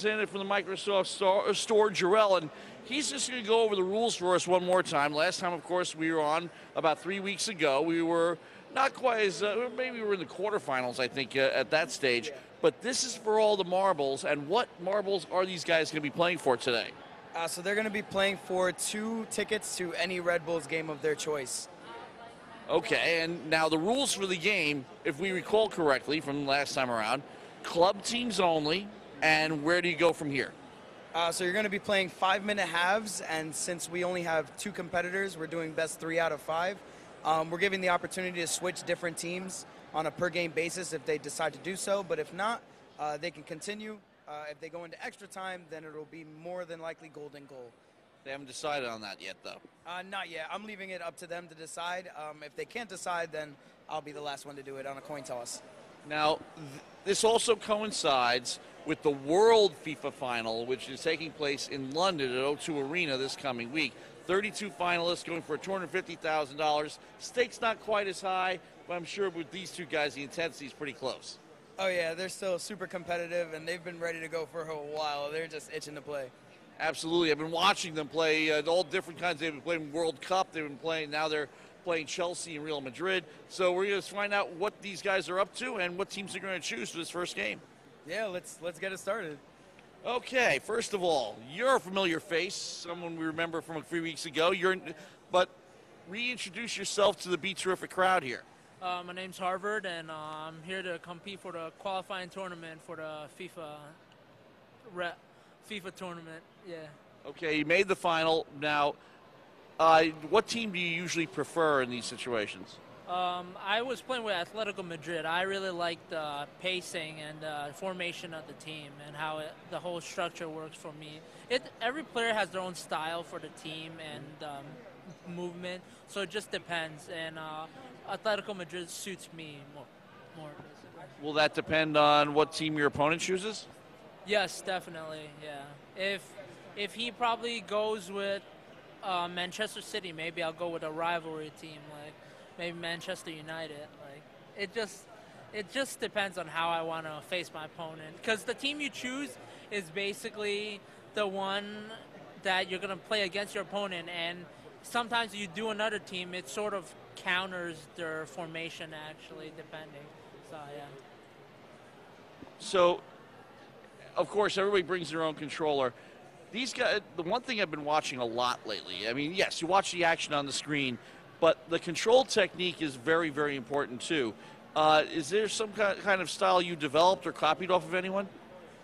in it from the Microsoft store, Jarrell, and he's just going to go over the rules for us one more time. Last time, of course, we were on about 3 weeks ago. We were not quite as, maybe we were in the quarterfinals, I think, at that stage. But this is for all the marbles, and what marbles are these guys going to be playing for today? So they're going to be playing for 2 tickets to any Red Bulls game of their choice. Okay, and now the rules for the game, if we recall correctly from last time around, club teams only. And where do you go from here? So you're going to be playing 5-minute halves, and since we only have 2 competitors, we're doing best 3 out of 5. We're giving the opportunity to switch different teams on a per-game basis if they decide to do so, but if not, they can continue. If they go into extra time, then it'll be more than likely golden goal. They haven't decided on that yet, though. Not yet. I'm leaving it up to them to decide. If they can't decide, then I'll be the last one to do it on a coin toss. Now, this also coincides with the World FIFA Final, which is taking place in London at O2 Arena this coming week. 32 finalists going for $250,000. Stakes not quite as high, but I'm sure with these 2 guys, the intensity is pretty close. Oh, yeah, they're still super competitive, and they've been ready to go for a while. They're just itching to play. Absolutely. I've been watching them play all different kinds. They've been playing World Cup. They've been playing, now they're playing Chelsea and Real Madrid. So we're going to find out what these guys are up to and what teams they're going to choose for this first game. Yeah, let's get it started. Okay, first of all, you're a familiar face, someone we remember from a few weeks ago. But reintroduce yourself to the Be Terrific crowd here. My name's Harvard, and I'm here to compete for the qualifying tournament for the FIFA tournament. Yeah. Okay, you made the final. Now, what team do you usually prefer in these situations? I was playing with Atletico Madrid. I really like the pacing and formation of the team and how the whole structure works for me. Every player has their own style for the team and movement, so it just depends. And Atletico Madrid suits me more. Will that depend on what team your opponent chooses? Yes, definitely. Yeah. If he probably goes with Manchester City, maybe I'll go with a rivalry team like maybe Manchester United. Like it just depends on how I want to face my opponent, because the team you choose is basically the one that you're going to play against your opponent, and sometimes you do another team, it sort of counters their formation actually, depending. So yeah. So of course everybody brings their own controller. These guys, the one thing I've been watching a lot lately, I mean, yes, you watch the action on the screen, but the control technique is very, very important too. Is there some kind of style you developed or copied off of anyone?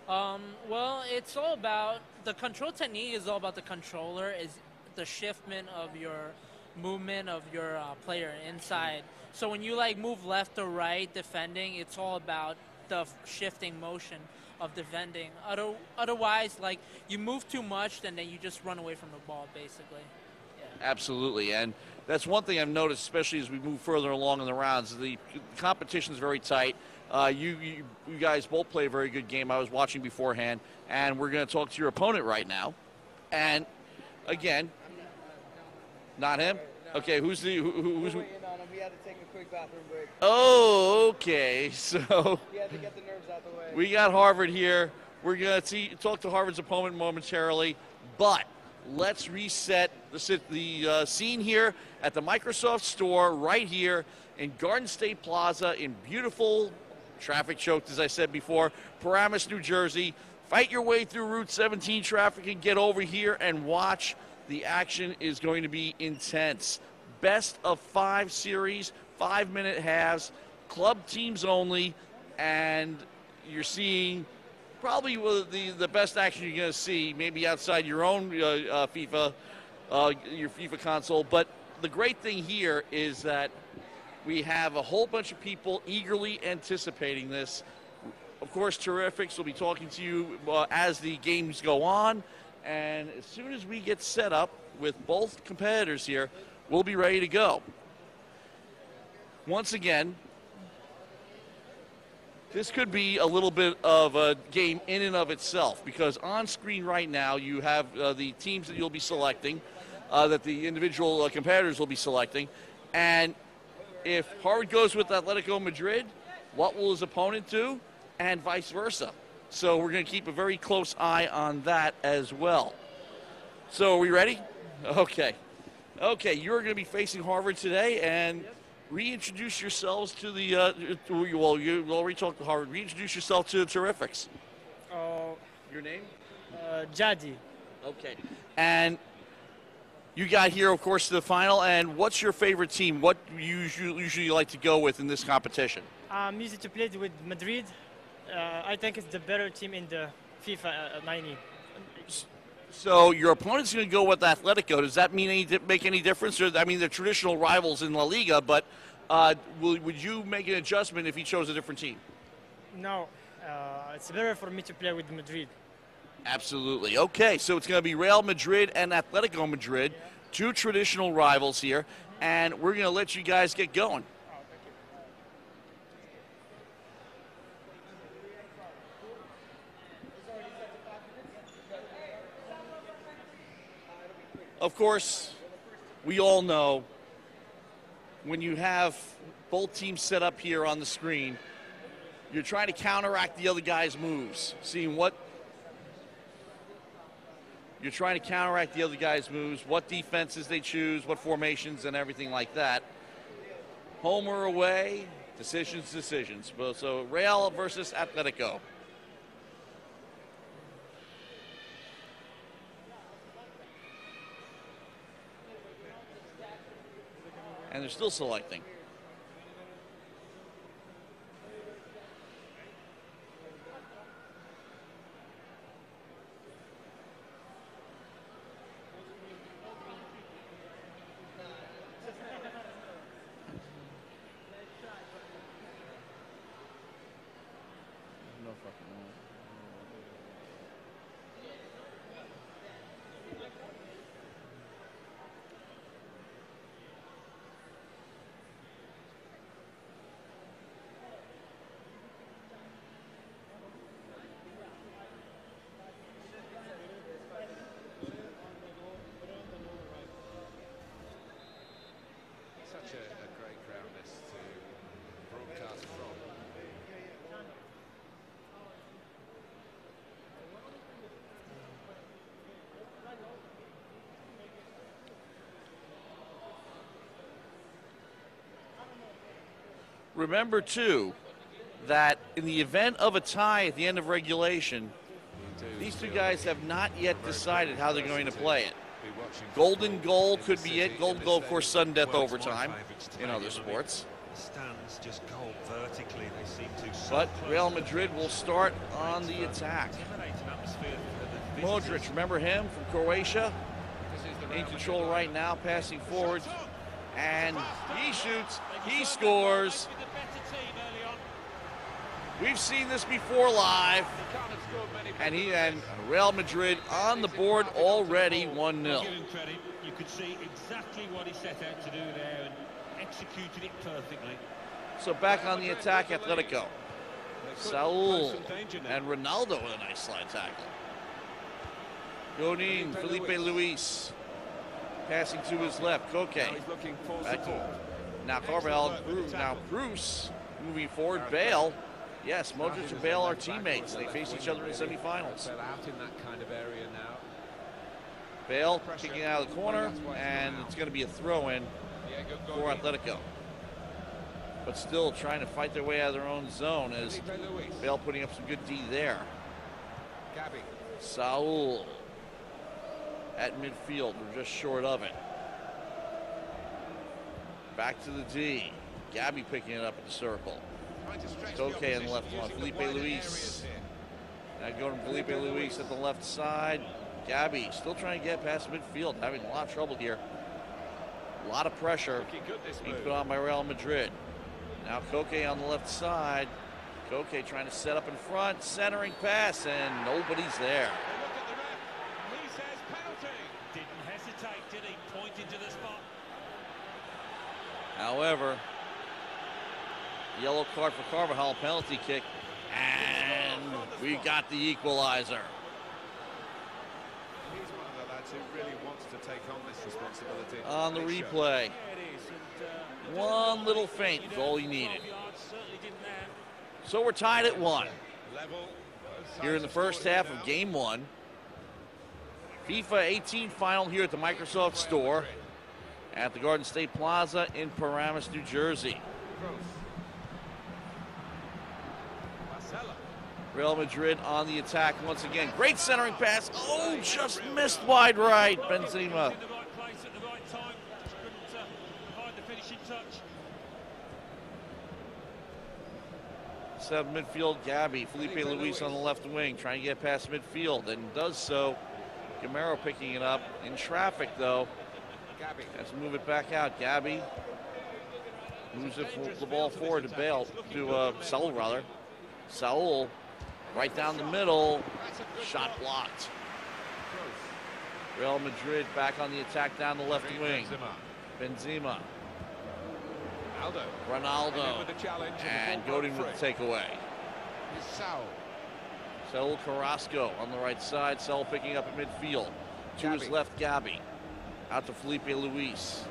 Well, it's all about, the control technique is all about the controller, is the shiftment of your movement of your player inside. So when you like move left or right defending, it's all about the shifting motion of defending. Otherwise, like, you move too much, and then you just run away from the ball, basically. Yeah. Absolutely, and that's one thing I've noticed, especially as we move further along in the rounds. The competition is very tight. You guys both play a very good game. I was watching beforehand, and we're going to talk to your opponent right now. And again, not him. Okay, who's who's? We had to take a quick bathroom break. Oh, okay. So we had to get the nerves out the way. We got Harvard here. We're going to talk to Harvard's opponent momentarily, but let's reset the scene here at the Microsoft store right here in Garden State Plaza in beautiful, traffic-choked, as I said before, Paramus, New Jersey. Fight your way through Route 17 traffic and get over here and watch. The action is going to be intense. Best of 5 series, 5-minute halves, club teams only, and you're seeing probably the best action you're going to see, maybe outside your own FIFA, your FIFA console. But the great thing here is that we have a whole bunch of people eagerly anticipating this. Of course, Terrifics will be talking to you as the games go on. And as soon as we get set up with both competitors here, we'll be ready to go. Once again, this could be a little bit of a game in and of itself, because on screen right now you have the teams that you'll be selecting, that the individual competitors will be selecting. And if Harvard goes with Atletico Madrid, what will his opponent do? And vice versa. So we're going to keep a very close eye on that as well. So are we ready? Okay. Okay, you're going to be facing Harvard today, and reintroduce yourselves to the, well, you already talked to Harvard. Reintroduce yourself to the Terrifics. Your name? Jadi. Okay. And you got here, of course, to the final, and what's your favorite team? What you usually like to go with in this competition? I'm used to play with Madrid. I think it's the better team in the FIFA 90. So your opponent's going to go with Atletico. Does that mean make any difference? Or, I mean, they're traditional rivals in La Liga, but would you make an adjustment if he chose a different team? No, it's better for me to play with Madrid. Absolutely. Okay, so it's going to be Real Madrid and Atletico Madrid, two traditional rivals here, and we're going to let you guys get going. Of course, we all know when you have both teams set up here on the screen, you're trying to counteract the other guy's moves, seeing what you're trying to counteract the other guy's moves, what defenses they choose, what formations, and everything like that. Home or away, decisions. So Real versus Atletico. And they're still selecting. No fucking way. Such a great ground this to broadcast from. Remember, too, that in the event of a tie at the end of regulation, these two guys have not yet decided how they're going to play it. Golden goal could be it. Golden goal, of course, sudden death overtime in other sports. Stands just goal vertically. They seem to. But Real Madrid will start on the attack. Modric, remember him from Croatia? In control right now, passing forward. And he shoots. He scores. We've seen this before live. And Real Madrid on the board already 1-0. You could see exactly what he set out to do there and executed it perfectly. So back on the attack, Atletico. Saul and Ronaldo with a nice slide tackle. Godin, Filipe Luís. Passing to his left, Koke. Back to now Carvajal, now Bruce moving forward. Bale. Yes, Modric and Bale are teammates. They face each other in the semifinals. Out in that kind of area now. Bale kicking out of the corner, and it's going to be a throw-in for Atletico. But still trying to fight their way out of their own zone as Bale putting up some good D there. Saul at midfield. We're just short of it. Back to the D. Gabby picking it up at the circle. Koke on the left one. Filipe Luís. Now going to Filipe Luís at the left side. Gabby still trying to get past midfield. Having a lot of trouble here. A lot of pressure being put on by Real Madrid. Now Koke on the left side. Koke trying to set up in front. Centering pass, and nobody's there. He says penalty. Didn't hesitate, did he? Pointed to the spot. However, yellow card for Carvajal, penalty kick, and we got the equalizer. He's one of the lads who really wants to take on this responsibility. On the replay, one little feint is all he needed. So we're tied at 1. Level, here in the first half of Game 1. FIFA 18 final here at the Microsoft Store at the Garden State Plaza in Paramus, New Jersey. Real Madrid on the attack once again. Great centering pass. Oh, just missed wide right. Benzema. 7 midfield, Gabby. Filipe Luís on the left wing, trying to get past midfield, and does so. Gamero picking it up. In traffic, though. Has to move it back out. Gabby moves the ball forward to Bale, to Saul, rather. Saul, right down the middle. Shot blocked. Real Madrid back on the attack down the left wing. Benzema. Ronaldo. And Godin with the takeaway. Saul Carrasco on the right side. Saul picking up at midfield. To his left, Gabby. Out to Filipe Luís.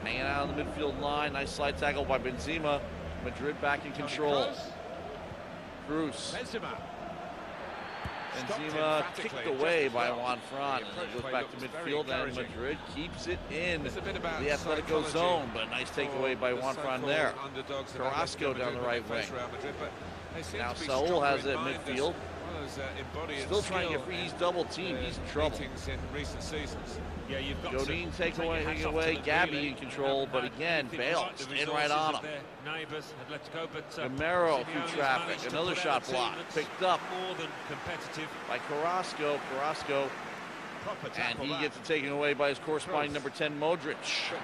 Hanging out on the midfield line. Nice slide tackle by Benzema. Madrid back in control. Cruz. Benzema kicked away by Juan Fran. And goes back to midfield, and Madrid keeps it in the Atletico zone. But a nice takeaway by Juan Fran there. Carrasco down the right wing. Now Saul has it at midfield. Still trying to get free. He's double teamed. He's in trouble. Godin taking away. Gabby in control, but again, Bale in right on him. Gamero through traffic. Another shot blocked. Picked up by Carrasco. And he gets it taken away by his corresponding number 10, Modric.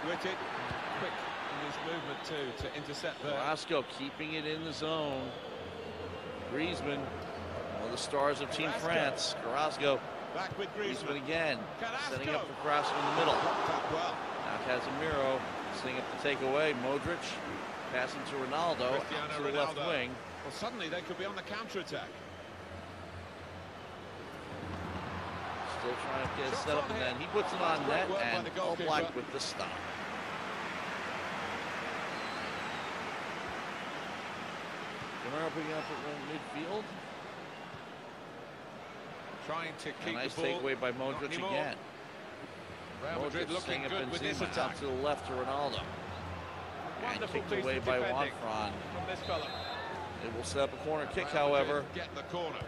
Quick in his movement to intercept there. Carrasco keeping it in the zone. Griezmann, one of the stars of Team France. Carrasco. Griezmann again, setting up for Carrasco in the middle. Now Casemiro setting up the takeaway. Modric passing to Ronaldo to the left wing. Well, suddenly they could be on the counter-attack. Still trying to get it set up, and then he puts it on net, and All Black with the stop. Gamero picking up at midfield. Trying to keep a nice the ball. takeaway by Modric again. Modric looking good with this attack. Out to the left to Ronaldo. And kicked away by Juan Fran. It will set up a corner kick, however. Get the corner.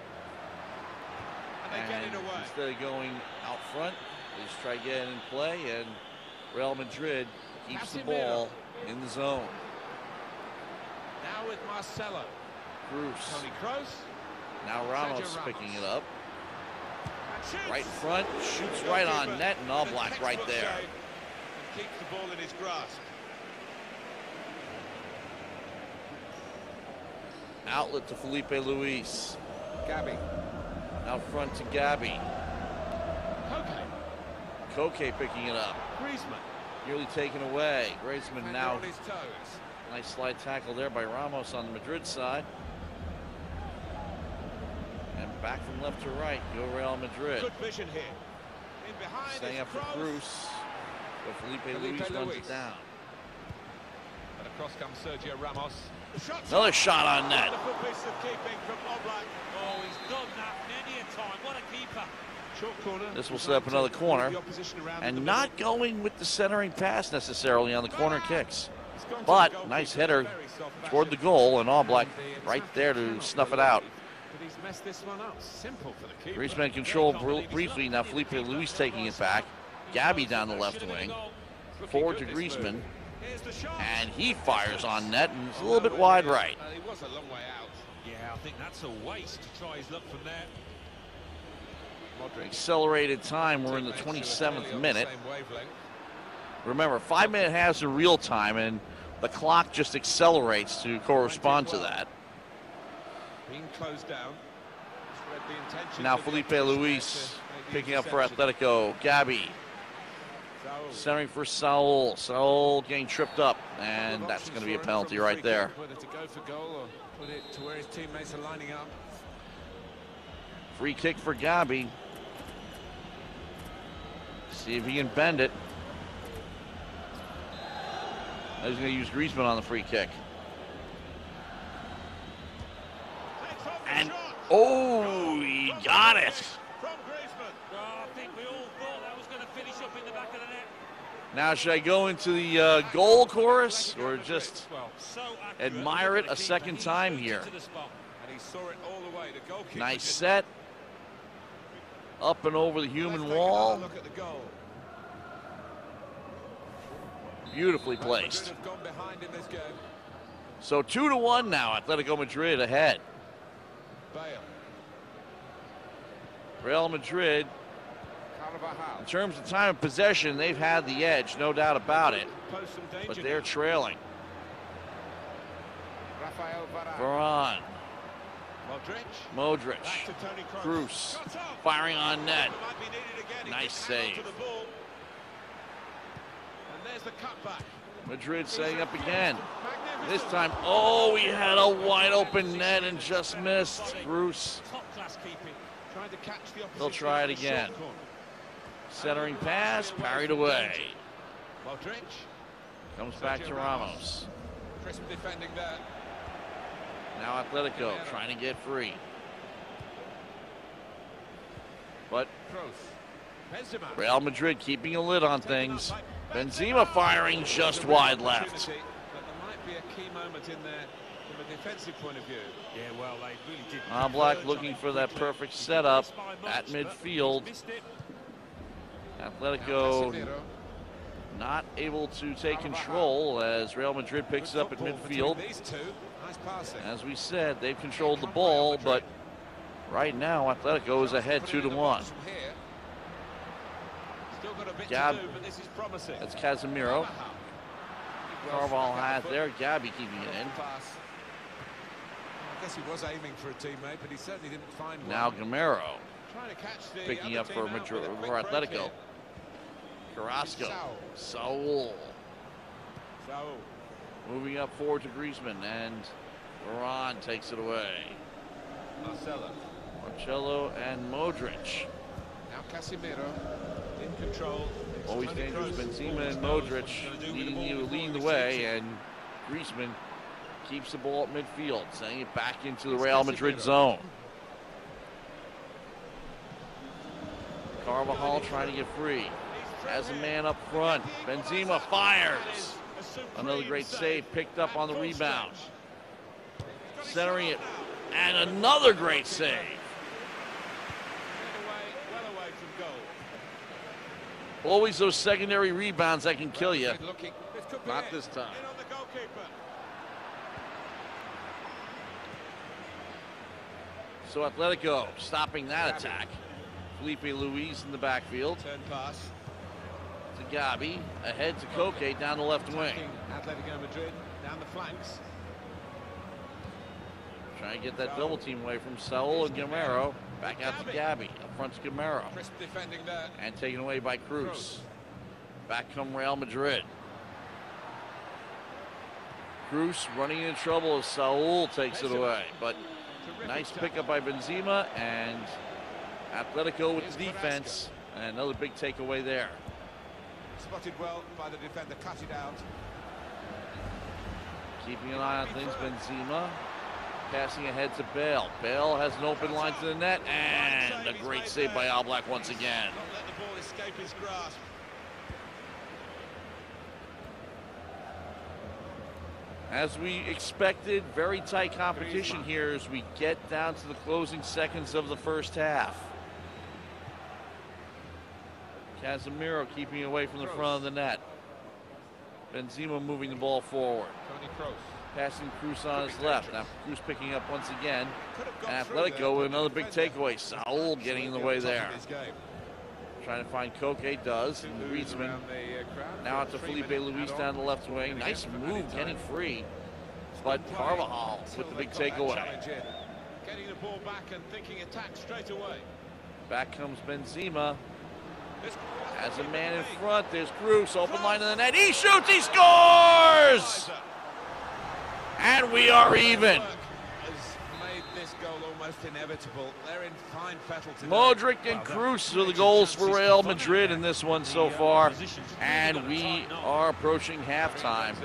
And get it away. Instead of going out front, they just try to get it in play, and Real Madrid keeps the ball in the zone. Now with Marcelo. Cruz. Toni Kroos. Now Ramos picking it up. Right in front, shoots right on net, and All Black right there. And keeps the ball in his grasp. Outlet to Filipe Luís. Gabby. Out front to Gabby. Koke picking it up. Griezmann. Nearly taken away. Griezmann now. On his toes. Nice slide tackle there by Ramos on the Madrid side. And back from left to right, go Real Madrid. Good vision here. In behind staying up for Cruz. But Filipe Luís runs it down. And across comes Sergio Ramos. Another shot on net. Wonderful piece of keeping from Oblak. Oh, he's done that many a time. What a keeper. Short corner. This will set up another corner. And not going with the centering pass necessarily on the corner kicks. But nice header toward the goal, and All Black right there to snuff it out. But he's messed this one up. Simple for the keeper. Griezmann control briefly. Now Filipe Luís taking it back. Gabby down the left wing. Forward to Griezmann. And he fires on net, and it's a little bit wide right. He was a long way out. Yeah, I think that's a waste to try his luck from there. Accelerated time, we're in the 27th minute. Remember, 5-minute halves are real time, and the clock just accelerates to correspond to that. Being closed down. Now Filipe Luís picking up for Atletico. Gabby centering for Saul. Saul getting tripped up, and that's going to be a penalty right there. Whether to go for goal or put it to where his teammates are lining up. Free kick for Gabby. See if he can bend it. He's going to use Griezmann on the free kick. And Oh, he got it. From Griezmann. Oh, I think we all thought that was going to finish up in the back of the net. Now, should I go into the goal chorus or just So accurate. admire it a second time here? And he saw it all the way. The goalkeeper Nice didn't. set. Up and over the Let's human take another wall. Look at the goal. Beautifully Real Madrid placed. have gone behind in this game. So 2-1 now. Atletico Madrid ahead. Bale. Real Madrid, Carvajal. in terms of time of possession, they've had the edge, no doubt about it. Pose some danger But they're now. trailing. Rafael Varane. Varane, Modric. Modric, Back to Toni Kroos. Cruz, Cut off. firing on net. Might be needed again. He Nice didn't hang on save. to the ball. And there's the cutback. Madrid setting up again. Magnificent. This time, oh, he had a wide open net and just missed. Cruz Top class keeping. Trying to catch the opposition. They'll try it in the short again. corner. Centering pass, parried away. Modric. Comes back to Ramos. Crisp defending there. Now Atletico trying to get free. But Kroos. Benzema. Real Madrid keeping a lid on things. Benzema firing just wide left. But there might be a key moment in there from a defensive point of view. Yeah, well, they really did. Oblak converge looking on it for that quickly. perfect setup Missed by at much, but midfield. missed it. Atletico Casemiro. not able to take control as Real Madrid picks it up at Football between midfield. These two. Nice passing. As we said, they've controlled the ball, but right now Atletico is ahead Putting in the 2-1. box from here. Still got a bit Gab- to do, but this is promising. That's Casemiro. Carvalho had there. Gabby keeping it in. Pass. I guess he was aiming for a teammate, but he certainly didn't find one. Now Gamero Trying to catch the picking other up team for out Madrid, with a quick for break Atletico. here. Carrasco. Saul. Saul. Saul. Moving up forward to Griezmann, and Varane takes it away. Marcelo. Marcelo and Modric. Now Casemiro in control. It's Always Toni dangerous. Kroos. Benzema and Modric leading the way, and Griezmann keeps the ball at midfield, sending it back into the Real Madrid zone. Carvajal trying to get free. Has a man up front. Benzema fires. Another great save picked up on the rebound. Centering it. And another great save. Well away from goal. Always those secondary rebounds that can kill you. Good looking. This could be Not it. this time. In on the goalkeeper. So Atletico stopping that attack. Filipe Luís in the backfield. Turn pass. To Gabi. Ahead to Koke down the left wing. Attacking Atletico Madrid down the flanks. Trying to get that double team away from Saul and Gamero. Back out to Gabi. Up front to Gamero. Crisp defending there. And taken away by Cruz. Back come Real Madrid. Cruz running into trouble as Saul takes it away. But nice pickup by Benzema, and Atletico with the defense. And another big takeaway there. Spotted well by the defender. Cut it out. Keeping an eye on things, Benzema. Passing ahead to Bale. Bale has an open line to the net, and a great save by Oblak once again. Not let the ball escape his grasp. As we expected, very tight competition here as we get down to the closing seconds of the first half. Casemiro keeping away from the front of the net. Benzema moving the ball forward. Toni Kroos. Passing Cruz on his left. Now Cruz picking up once again. Could have got And through there, Atletico with but another the big defender takeaway. Saul getting in the way absolutely on there. top of his game. Trying to find Koke, does. And Griezmann now out to Filipe Luís down the left wing. Nice move, getting free. But Carvajal with the big takeaway. Getting the ball back and thinking attack straight away. Back comes Benzema. Has a man in front. There's Cruz, open line in the net. He shoots, he scores! And we are even. Has made this goal almost inevitable. They're in fine fettle today. Modric and Cruz are the goals for Real Madrid in this one so far. And we are approaching halftime.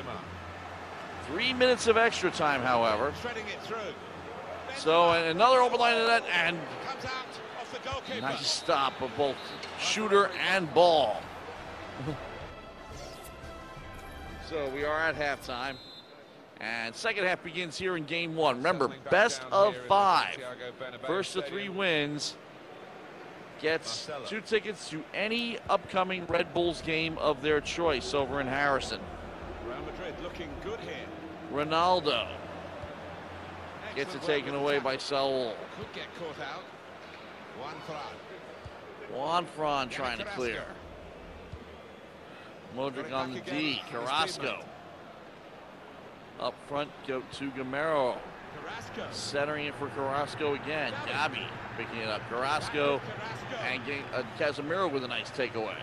3 minutes of extra time, however. Threading it through. So another open line of that, and Comes out off the goalkeeper. nice stop of both shooter and ball. So we are at halftime, and second half begins here in game one. Remember, Settling back best down of here in the 5. Santiago Bernabeu First to Stadium. 3 wins gets Marcelo. 2 tickets to any upcoming Red Bulls game of their choice over in Harrison. Real Madrid looking good here. Ronaldo gets it Excellent taken work with away the by tackle. Saul. Could get caught out. Juan Fran trying to clear. Modric on the D. Carrasco. Up front, go to Gamero. Carrasco. Centering it for Carrasco again. Gabi picking it up. Carrasco and getting Casemiro with a nice takeaway.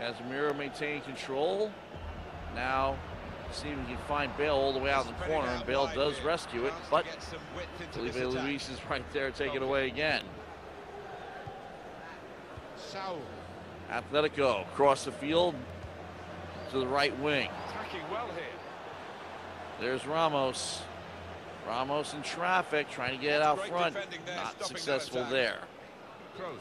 Casemiro maintaining control. Now, see if he can find Bale all the way out in the corner, and Bale does rescue it, but Filipe Luís is right there, taking it away again. Saul Atletico across the field to the right wing. attacking well here. There's Ramos. Ramos in traffic, trying to get out Great front. defending there, Not stopping successful that attack. there. Kroos.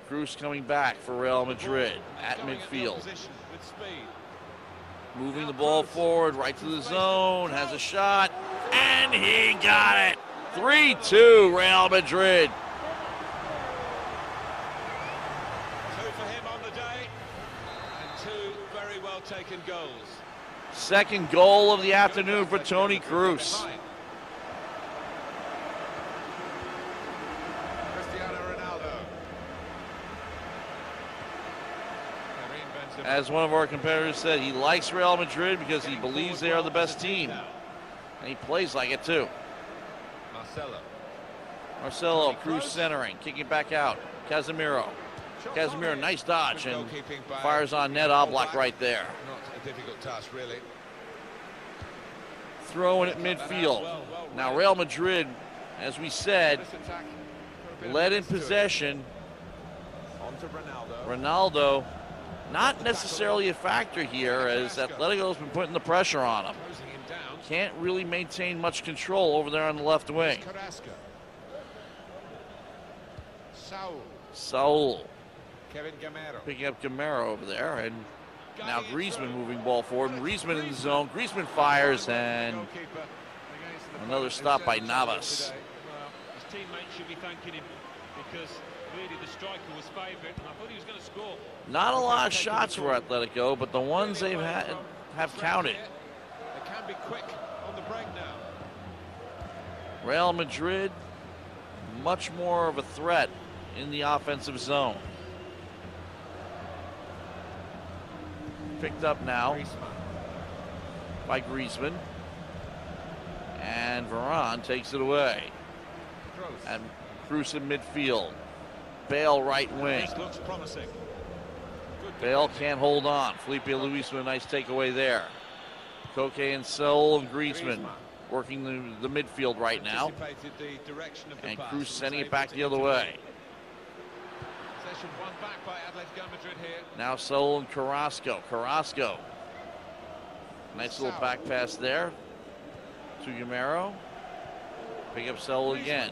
Cruz coming back for Real Madrid at Going the midfield. opposition with speed. Moving the ball forward, right to the zone, has a shot, and he got it. 3-2 Real Madrid. 2 for him on the day, and 2 very well taken goals. Second goal of the afternoon for Toni Kroos. Cristiano Ronaldo. Karim Benzema. As one of our competitors said, he likes Real Madrid because he believes they are the best team. And he plays like it too. Marcelo. Marcelo, Cruz centering, kicking back out. Casemiro. Casemiro, nice dodge, and fires on net. Oblak right there. Not a difficult task, really. Throwing at midfield. Now Real Madrid, as we said, This attack put a bit of led in pace to it. possession. On to Ronaldo. Ronaldo, not necessarily a factor here, as Atletico's been putting the pressure on him. Closing him down. Can't really maintain much control over there on the left wing. Carrasco. Saul. Saul Kevin Gamero. picking up Gamero over there, and now Griezmann moving ball forward. Griezmann in the zone. Griezmann fires, and Goalkeeper against the another point. stop by It's challenge Navas. today. Well, his teammates should be thanking him because really the striker was favourite and I thought he was going to score. Not a lot of shots for Atletico, but the ones they've had have counted. They can be quick on the break now. Real Madrid, much more of a threat in the offensive zone. Picked up now by Griezmann. And Varane takes it away. Kroos. And Cruz in midfield. Bale right wing. This looks promising. Good Bale defending. can't hold on. Filipe Luís with a nice takeaway there. Koke and Saul and Griezmann working the midfield right now. Anticipated the direction of the And pass Cruz was sending it able back to the other intervene. way. Possession won back by Atletico Madrid here. Now Saul and Carrasco. Carrasco. Nice little back pass there to Gamero. Pick up Saul again.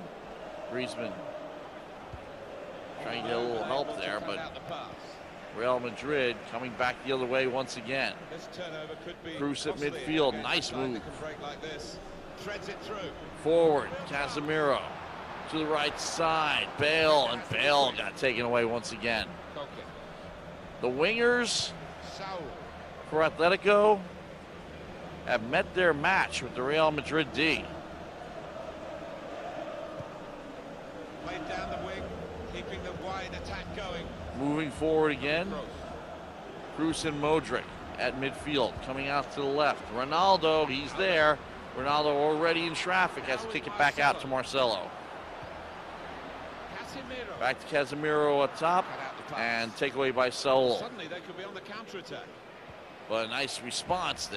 Griezmann trying to get a little help there, Cut but out the pass. Real Madrid coming back the other way once again. This turnover could be Cruz at costly midfield. against Nice a side move. that can break like this. Threads it through. Forward, Casemiro to the right side. Bale, and Bale got taken away once again. Koke. The wingers Saul. for Atletico have met their match with the Real Madrid D. Played down the wing, keeping the wide attack going. Moving forward again, Kroos. Cruz and Modric at midfield, coming out to the left. Ronaldo, he's there. Ronaldo already in traffic, has to kick it back out to Marcelo. Casemiro. Back to Casemiro up top, Cut out the pass. and takeaway by Saul. Suddenly they could be on the counter attack. But a nice response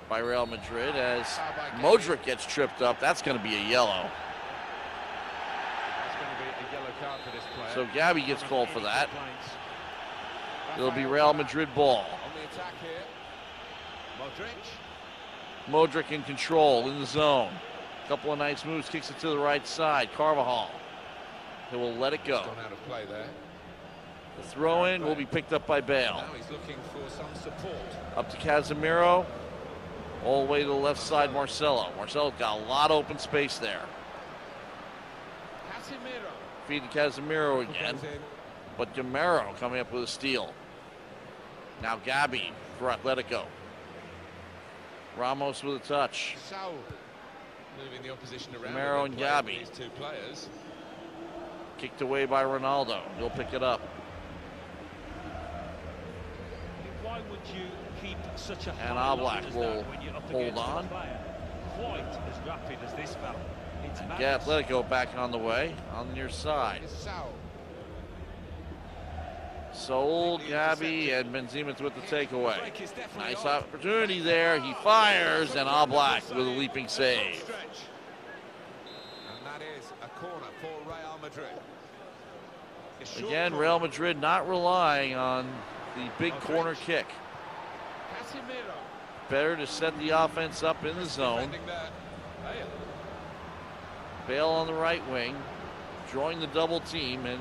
by Real Madrid as Modric gets tripped up. That's going to be a yellow. That's going to be a yellow card for this player. So Gabi gets called for that. It'll be Real Madrid ball. On the attack here. Modric. Modric in control in the zone. Couple of nice moves, kicks it to the right side. Carvajal. He will let it go. Gone out of play there. The throw in will be picked up by Bale. Now he's looking for some support. Up to Casemiro. All the way to the left side, Marcelo. Marcelo's got a lot of open space there. Casemiro. Feed to Casemiro again. Goes in. But Gamero coming up with a steal. Now Gabi for Atletico. Ramos with a touch. Saul moving the opposition around. Gamero and Playing Gabi. These two players. Kicked away by Ronaldo. He'll pick it up. Why would you keep such a And high Oblak line as will that when you're up hold against a on. player quite as rapid as this fella? It's And madness. get Atletico back on the way on the near side. It's Saul. Saul, Gabi, and Benzema with the takeaway. Break is definitely Nice on. opportunity there. He fires, and Oblak with a leaping save. Stretch. And that is a corner for Real Madrid. A short Again, corner. Real Madrid not relying on the big corner kick. Casemiro. Better to set the offense up in the zone. Defending there. Bale. Bale on the right wing, drawing the double team, and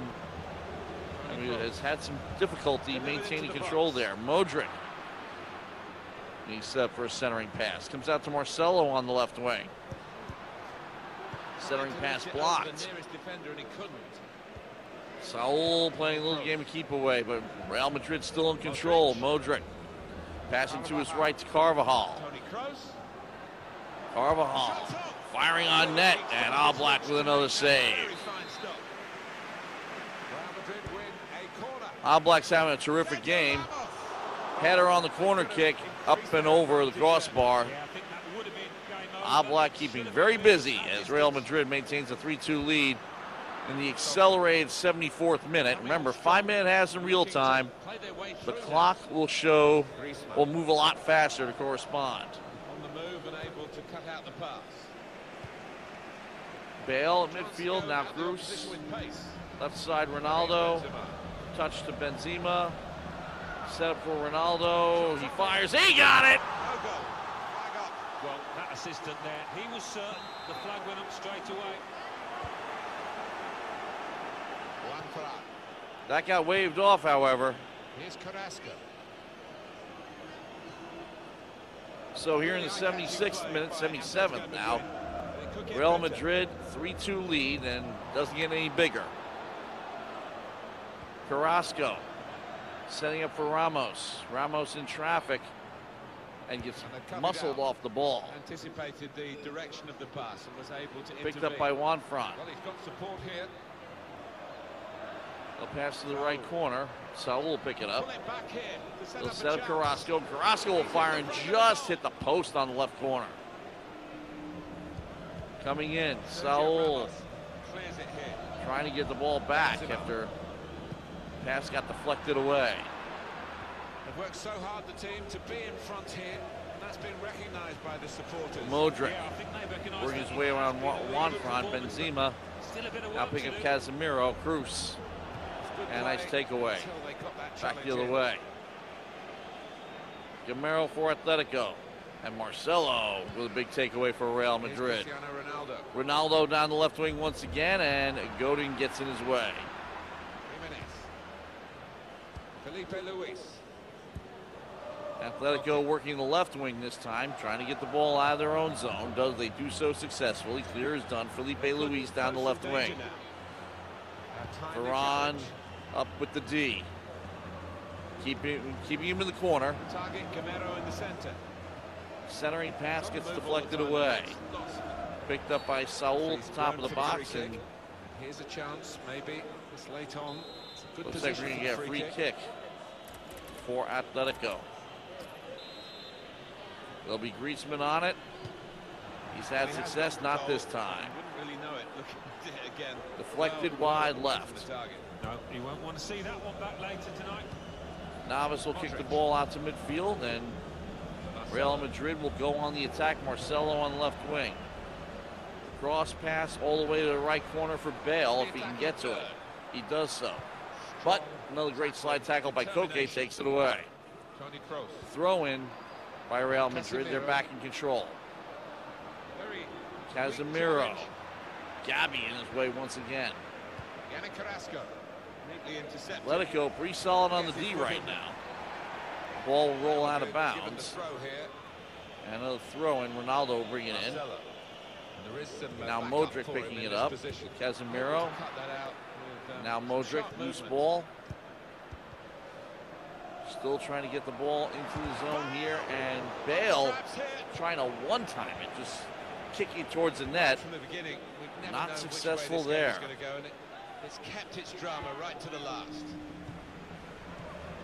has had some difficulty maintaining control there. Modric. He's set up for a centering pass. Comes out to Marcelo on the left wing. Centering pass blocked. The nearest defender and he couldn't. Saul playing a little game of keep away, but Real Madrid still in control. Modric passing to his right to Carvajal. Toni Kroos. Carvajal firing on net, and Oblak with another save. Very fine stop. Real Madrid win a corner. Oblak's having a terrific game. Header on the corner kick, up and over the crossbar. Yeah, I think that would have been game over. Oblak keeping very busy as Real Madrid maintains a 3-2 lead in the accelerated 74th minute. Remember, 5-minute halves in real time. Play their way The through clock will will move a lot faster to correspond. on the move and able to cut out the pass. Bale at midfield, now The Cruz. opposition with pace. Left side, Ronaldo. Benzema. Touch to Benzema. Set up for Ronaldo. He fires. He got it! No goal. Flag up. Well, that assistant there, he was certain the flag went up straight away. One flag. That got waved off, however. Here's Carrasco. So here in the 76th minute, 77th now, They could get Real better. Madrid 3-2 lead and doesn't get any bigger. Carrasco setting up for Ramos. Ramos in traffic and gets And they cut it muscled out. off the ball. Anticipated the direction of the pass and was able to Picked intervene. up by Juanfran. Well, he's got support here. They'll pass to the right corner. Saul will pick it up. Pull it back here to set They'll up set a up chance. Carrasco. Carrasco will fire and just hit the post on the left corner. Coming in, Sergio Saul Ramos clears it here. trying to get the ball back after pass got deflected away. They've worked so hard, the team, to be in front here, and that's been recognised by the supporters. Modric Yeah, I think they recognise working that his way around he can Juanfran. lead the Benzema Still a bit of now work picking to up do. Casemiro. Cruz. Good And a nice play takeaway. until they got that Back the challenge other in. way. Gamero for Atletico. And Marcelo with a big takeaway for Real Here's Madrid. Cristiano Ronaldo. Ronaldo down the left wing once again, and Godin gets in his way. Jimenez. Filipe Luís. Atletico working the left wing this time, trying to get the ball out of their own zone. They do so successfully. Clear is done. Filipe Luís down the left wing. Varane up with the D. Keeping him in the corner. Target Gamero in the centre. Centering pass gets deflected away. Picked up by Saul at the top of the box, and Here's a chance, maybe this late on. It's a good looks like position we're going for to get a free kick for Atletico. There'll be Griezmann on it. He's had success, not this time. You wouldn't really know it looking at it again. Deflected Well, wide from left. the target. No, he won't want to see that one back later tonight. Navas will kick the ball out to midfield, and Real Madrid will go on the attack. Marcelo on the left wing. Cross pass all the way to the right corner for Bale if he can get to it. He does so. But another great slide tackle by Koke takes it away. Toni Kroos. Throw in by Real Madrid. They're back in control. Casemiro. Gabby in his way once again. Yannick Carrasco. Neatly intercepted. Atletico pretty solid on the D right now. Ball will roll out of bounds. And another throw in. Ronaldo bringing it in. Now Modric picking it up. Casemiro. Now Modric, loose ball. Still trying to get the ball into the zone here. And Bale trying to one-time it. Just kicking towards the net. From the beginning, we've never Not known successful which way this there. game is going to go, and it's kept its drama right to the last.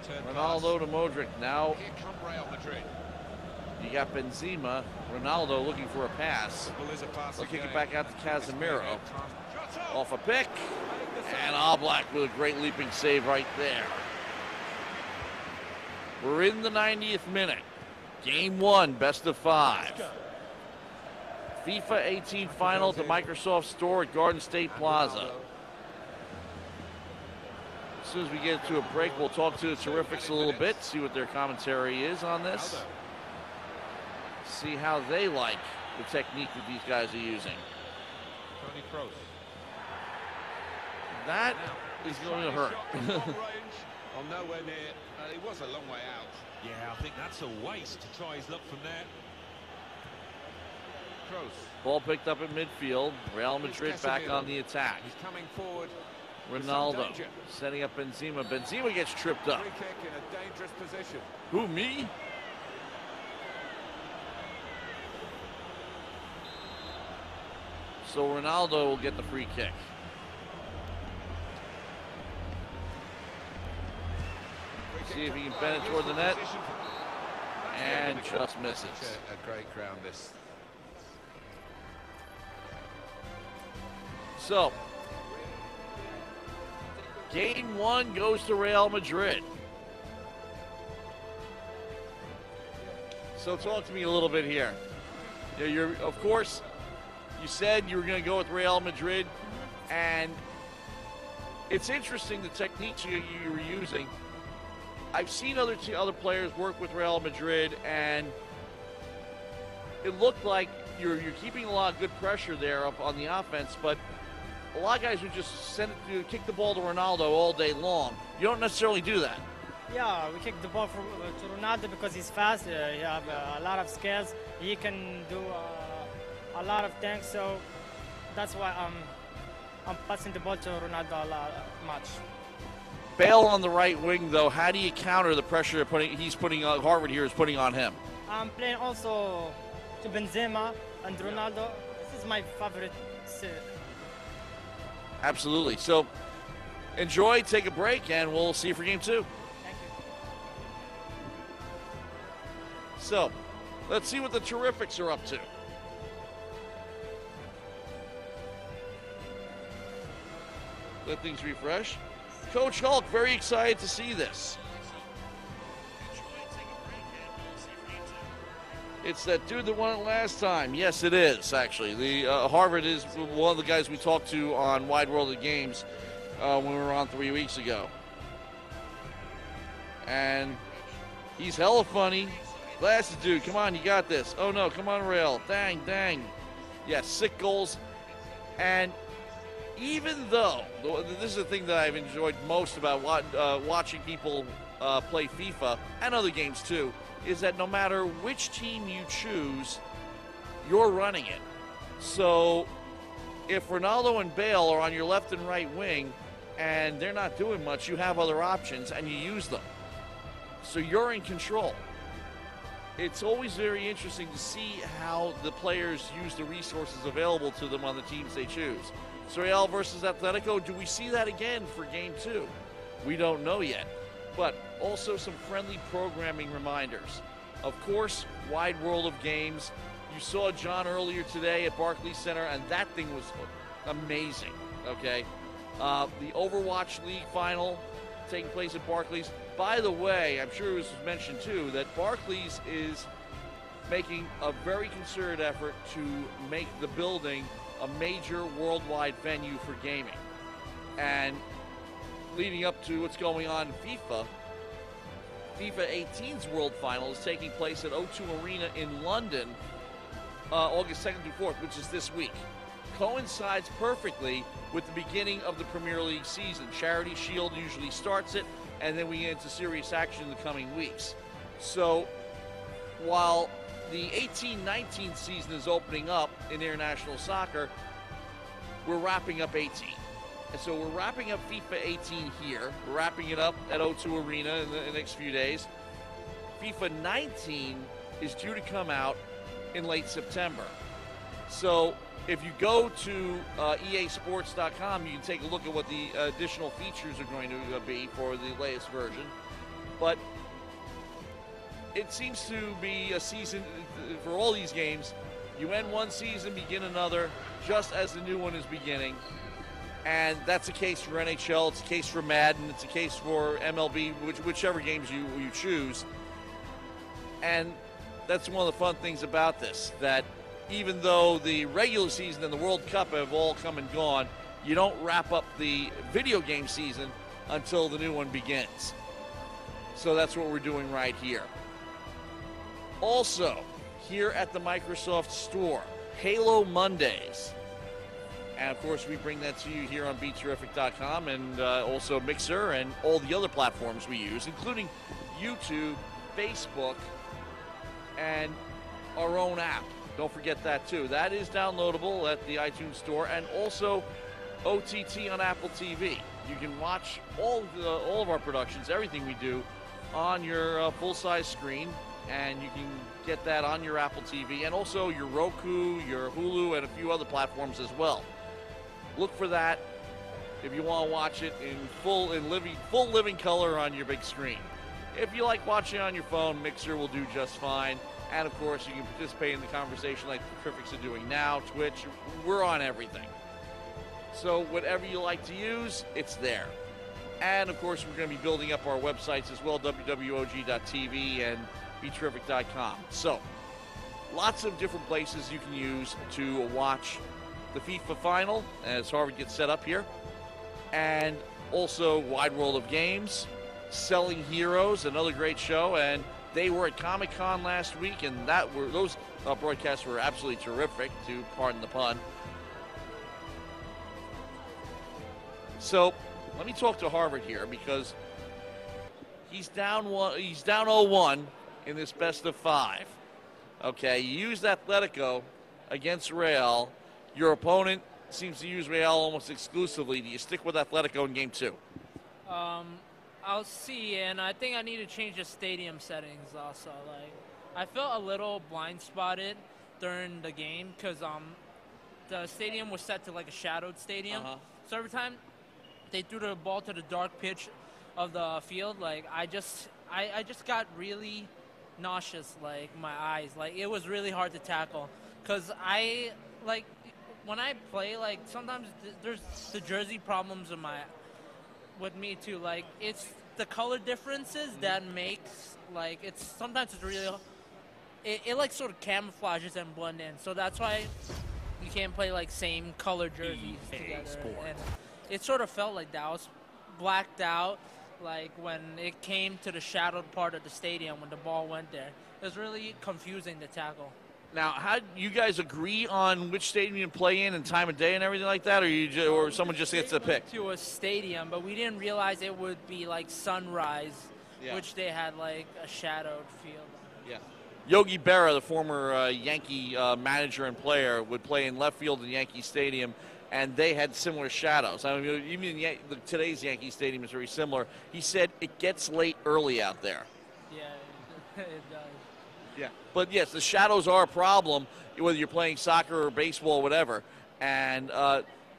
Turn Ronaldo to Modric. Now pass. Here come Real Madrid. you got Benzema. Ronaldo looking for a pass. Football is a passing They'll kick it game. back out to Casemiro. Shot Off a pick. And Oblak with a great leaping save right there. We're in the 90th minute. Game 1, best of 5. FIFA 18 final at the Microsoft Store at Garden State Plaza. As soon as we get to a break, we'll talk to the Terrifics a little bit, see what their commentary is on this. See how they like the technique that these guys are using. Toni Kroos. That is going to hurt. Well, nowhere near. It was a long way out. Yeah, I think that's a waste to try his luck from there. Kroos. Ball picked up in midfield. Real Madrid back on the attack. He's coming forward. Ronaldo setting up Benzema. Benzema gets tripped up. Free kick in a dangerous position. Who, me? So Ronaldo will get the free kick. See if he can bend it toward the net. And just misses. A great ground this. So, game 1 goes to Real Madrid. So talk to me a little bit here. You're, of course, you said you were going to go with Real Madrid, and it's interesting the techniques you were using. I've seen other players work with Real Madrid, and it looked like you're keeping a lot of good pressure there up on the offense, but a lot of guys would just kick the ball to Ronaldo all day long. You don't necessarily do that. Yeah, we kick the ball to Ronaldo because he's fast. He has a lot of skills. He can do a lot of things. So that's why I'm passing the ball to Ronaldo a lot much. Bale on the right wing, though. How do you counter the pressure Harvard here is putting on him? I'm playing also to Benzema and Ronaldo. This is my favorite. Absolutely. So enjoy, take a break, and we'll see you for game 2. Thank you. So let's see what the Terrifics are up to. Let things refresh. Coach Hulk, very excited to see this. It's that dude that won it last time. Yes, it is, actually. The Harvard is one of the guys we talked to on Wide World of Games when we were on 3 weeks ago. And he's hella funny. Glasses dude, come on, you got this. Oh, no, come on, Rail. Dang, dang. Yes, 6 goals. And even though, this is the thing that I've enjoyed most about watching people play FIFA and other games too, is that no matter which team you choose, you're running it. So if Ronaldo and Bale are on your left and right wing and they're not doing much, you have other options and you use them. So you're in control. It's always very interesting to see how the players use the resources available to them on the teams they choose. So Real versus Atletico, do we see that again for game 2? We don't know yet. But also some friendly programming reminders. Of course, Wide World of Games. You saw John earlier today at Barclays Center, and that thing was amazing, okay? The Overwatch League final taking place at Barclays. By the way, I'm sure it was mentioned too, that Barclays is making a very concerted effort to make the building a major worldwide venue for gaming. And leading up to what's going on in FIFA 18's World Final is taking place at O2 Arena in London August 2nd through 4th, which is this week, coincides perfectly with the beginning of the Premier League season. Charity Shield usually starts it, and then we get into serious action in the coming weeks. So while the 18-19 season is opening up in international soccer, we're wrapping up 18. And so we're wrapping up FIFA 18 here. We're wrapping it up at O2 Arena in the next few days. FIFA 19 is due to come out in late September. So if you go to easports.com, you can take a look at what the additional features are going to be for the latest version. But it seems to be a season for all these games. You end one season, begin another, just as the new one is beginning. And that's the case for NHL, it's the case for Madden, it's the case for MLB, whichever games you choose. And that's one of the fun things about this, that even though the regular season and the World Cup have all come and gone, you don't wrap up the video game season until the new one begins. So that's what we're doing right here. Also, here at the Microsoft Store, Halo Mondays. And, of course, we bring that to you here on BeTerrific.com and also Mixer and all the other platforms we use, including YouTube, Facebook, and our own app. Don't forget that, too. That is downloadable at the iTunes Store and also OTT on Apple TV. You can watch all of our productions, everything we do, on your full-size screen, and you can get that on your Apple TV and also your Roku, your Hulu, and a few other platforms as well. Look for that if you want to watch it in full living color on your big screen. If you like watching on your phone, Mixer will do just fine. And, of course, you can participate in the conversation like the Terrifics are doing now, Twitch. We're on everything. So whatever you like to use, it's there. And, of course, we're going to be building up our websites as well, wwog.tv and beterrific.com. So lots of different places you can use to watch the FIFA final as Harvard gets set up here. And also Wide World of Games, Selling Heroes, another great show. And they were at Comic-Con last week, and those broadcasts were absolutely terrific, to pardon the pun. So let me talk to Harvard here, because he's down 0-1 in this best of 5. Okay, you used Atletico against Real. Your opponent seems to use Real almost exclusively. Do you stick with Atletico in game 2? I'll see, and I think I need to change the stadium settings also. Like, I felt a little blind spotted during the game because the stadium was set to like a shadowed stadium. So every time they threw the ball to the dark pitch of the field, like I just got really nauseous, like my eyes. Like it was really hard to tackle because when I play, like sometimes there's the jersey problems with me too. Like it's the color differences that makes sometimes it's really it like sort of camouflages and blend in. So that's why you can't play like same color jerseys together. And it sort of felt like that. I was blacked out like when it came to the shadowed part of the stadium when the ball went there. It was really confusing to tackle. Now, how you guys agree on which stadium you play in and time of day and everything like that, or someone just gets to pick? To a stadium, but we didn't realize it would be like sunrise, which they had like a shadowed field. Yeah. Yogi Berra, the former Yankee manager and player, would play in left field in Yankee Stadium, and they had similar shadows. I mean, even today's Yankee Stadium is very similar. He said it gets late early out there. Yeah, it does. Yeah, but yes, the shadows are a problem, whether you're playing soccer or baseball or whatever. And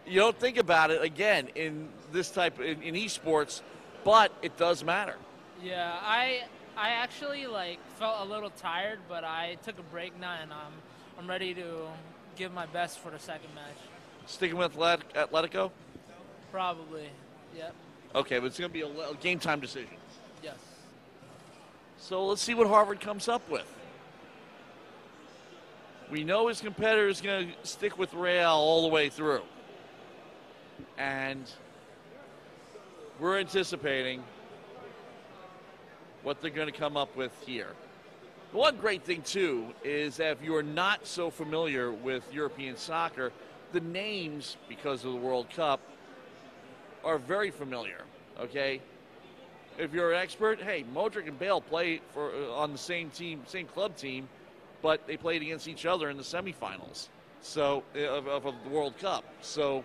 you don't think about it, again, in this type, in esports, but it does matter. Yeah, I actually, felt a little tired, but I took a break now, and I'm ready to give my best for the second match. Sticking with Atletico? Probably, yep. Okay, but it's going to be a game-time decision. Yes. So let's see what Harvard comes up with. We know his competitor is going to stick with Real all the way through. And we're anticipating what they're going to come up with here. The one great thing, too, is that if you're not so familiar with European soccer, the names, because of the World Cup, are very familiar, okay? If you're an expert, hey, Modric and Bale play on the same team, same club team, but they played against each other in the semifinals of the World Cup. So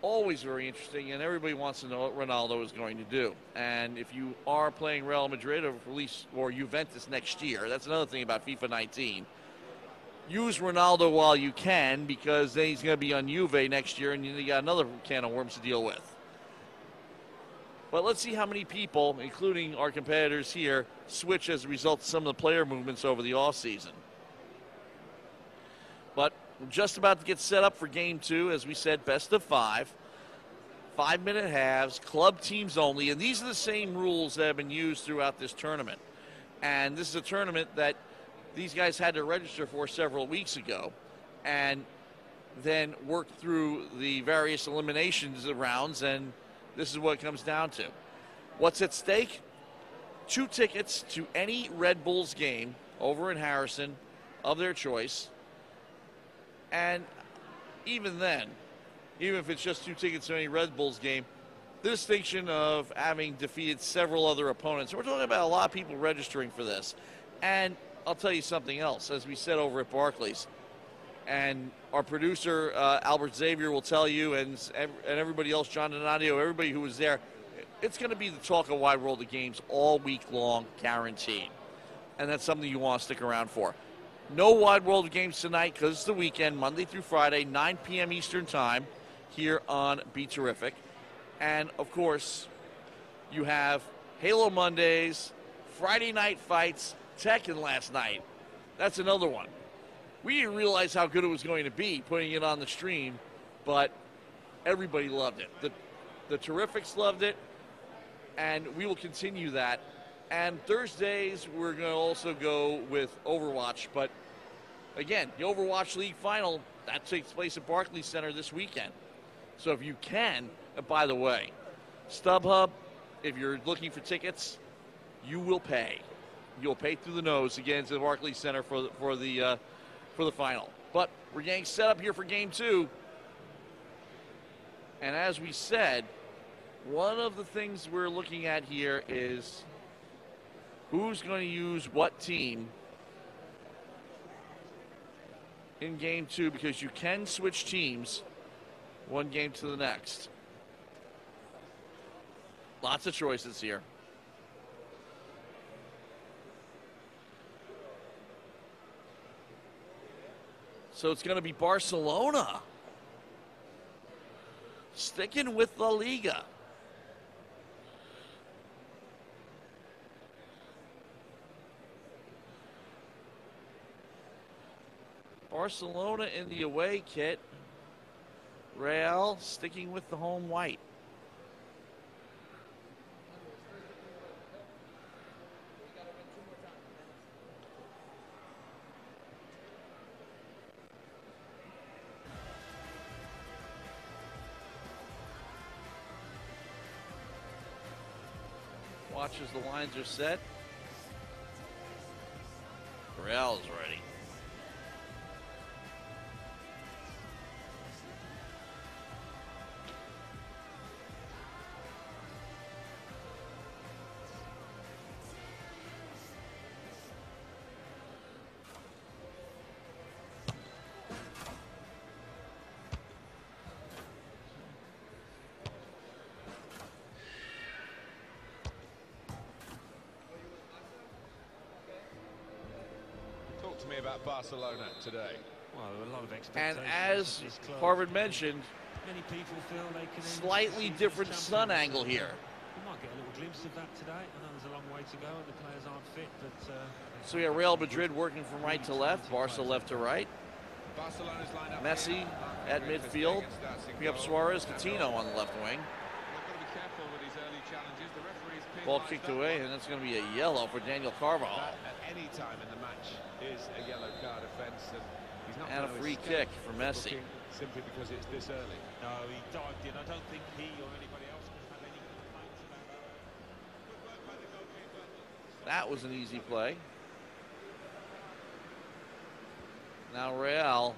always very interesting, and everybody wants to know what Ronaldo is going to do. And if you are playing Real Madrid or Juventus next year, that's another thing about FIFA 19. Use Ronaldo while you can, because then he's going to be on Juve next year, and you got another can of worms to deal with. But let's see how many people, including our competitors here, switch as a result of some of the player movements over the offseason. But we're just about to get set up for Game 2. As we said, best of 5. 5-minute halves, club teams only. And these are the same rules that have been used throughout this tournament. And this is a tournament that these guys had to register for several weeks ago and then worked through the various eliminations rounds, and this is what it comes down to. What's at stake? 2 tickets to any Red Bulls game over in Harrison of their choice. And even then, even if it's just 2 tickets to any Red Bulls game, the distinction of having defeated several other opponents. We're talking about a lot of people registering for this. And I'll tell you something else, as we said over at Barclays, and our producer, Albert Xavier, will tell you, and everybody else, John Donadio, everybody who was there, it's going to be the talk of Wide World of Games all week long, guaranteed. And that's something you want to stick around for. No Wide World of Games tonight because it's the weekend, Monday through Friday, 9 p.m. Eastern Time here on Be Terrific. And, of course, you have Halo Mondays, Friday night fights, Tekken last night. That's another one. We didn't realize how good it was going to be putting it on the stream, but everybody loved it. The Terrifics loved it, and we will continue that. And Thursdays, we're going to also go with Overwatch. But, again, the Overwatch League Final, that takes place at Barclays Center this weekend. So if you can, and by the way, StubHub, if you're looking for tickets, you will pay. You'll pay through the nose, again, to the Barclays Center for the final. But we're getting set up here for Game 2. And as we said, one of the things we're looking at here is who's going to use what team in Game 2, because you can switch teams one game to the next. Lots of choices here. So it's going to be Barcelona sticking with La Liga. Barcelona in the away kit. Real sticking with the home white. Watch as the lines are set. Real is ready. To me about Barcelona today. Well, a lot of And expectations. as Harvard mentioned, Many people feel they can slightly different sun angle here. We might get a little glimpse of that today. I know there's a long way to go and the players aren't fit, but So we have Real Madrid working from right to left, Barca left to right. Barcelona's lineup. Messi at midfield. We have Suárez, Coutinho on the left wing. They've got to be careful with these early challenges. The referee's Ball kicked away, and that's going to be a yellow for Daniel Carvajal. At any time in the match is a yellow card offence, and he's not And a going to free escape kick for Messi. booking simply because it's this early. no, he dived in. I don't think he or anybody else can have any complaints about that. That was an easy play. Now Real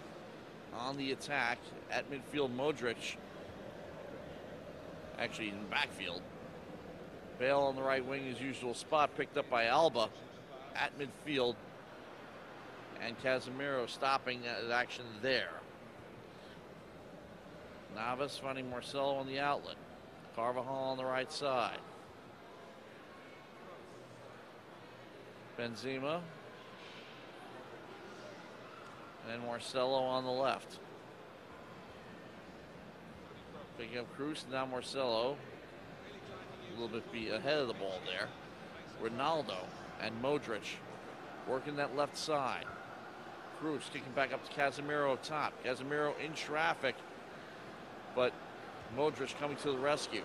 on the attack at midfield. Modric, actually in backfield. Bale on the right wing, his usual spot, picked up by Alba at midfield. And Casemiro stopping that action there. Navas finding Marcelo on the outlet. Carvajal on the right side. Benzema. And Marcelo on the left. Picking up Cruz, now Marcelo. A little bit ahead of the ball there. Ronaldo and Modric working that left side. Cruz kicking back up to Casemiro up top. Casemiro in traffic, but Modric coming to the rescue.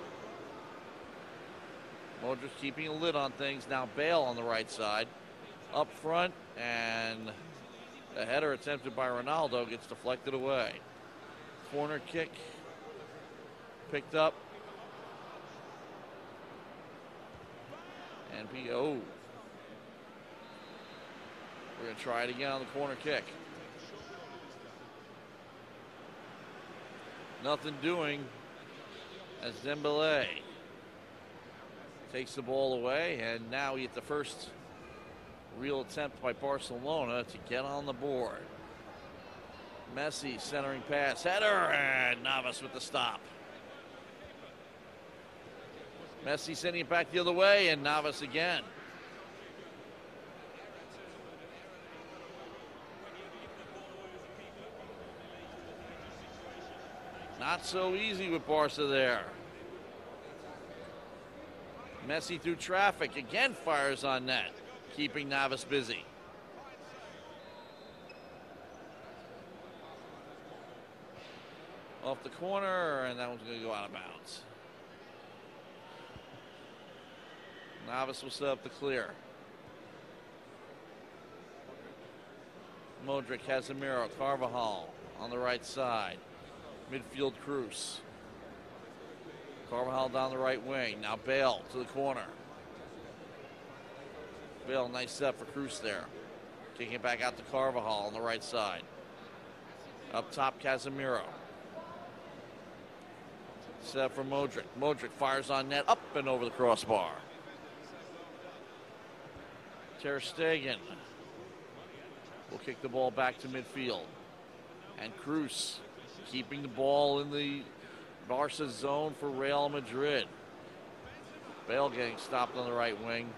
Modric keeping a lid on things. Now Bale on the right side. Up front, and the header attempted by Ronaldo gets deflected away. Corner kick picked up. And we're going to try it again on the corner kick. Nothing doing as Dembélé takes the ball away, and now we get the first real attempt by Barcelona to get on the board. Messi centering pass, header, and Navas with the stop. Messi sending it back the other way, and Navas again. Not so easy with Barca there. Messi through traffic, again fires on net, keeping Navas busy. Off the corner, and that one's going to go out of bounds. Navas will set up the clear. Modric, Casemiro, Carvajal on the right side. Midfield Cruz. Carvajal down the right wing. Now Bale to the corner. Bale, nice set for Cruz there. Kicking it back out to Carvajal on the right side. Up top, Casemiro. Set for Modric. Modric fires on net, up and over the crossbar. Ter Stegen will kick the ball back to midfield. And Cruz keeping the ball in the Barca zone for Real Madrid. Bale getting stopped on the right wing.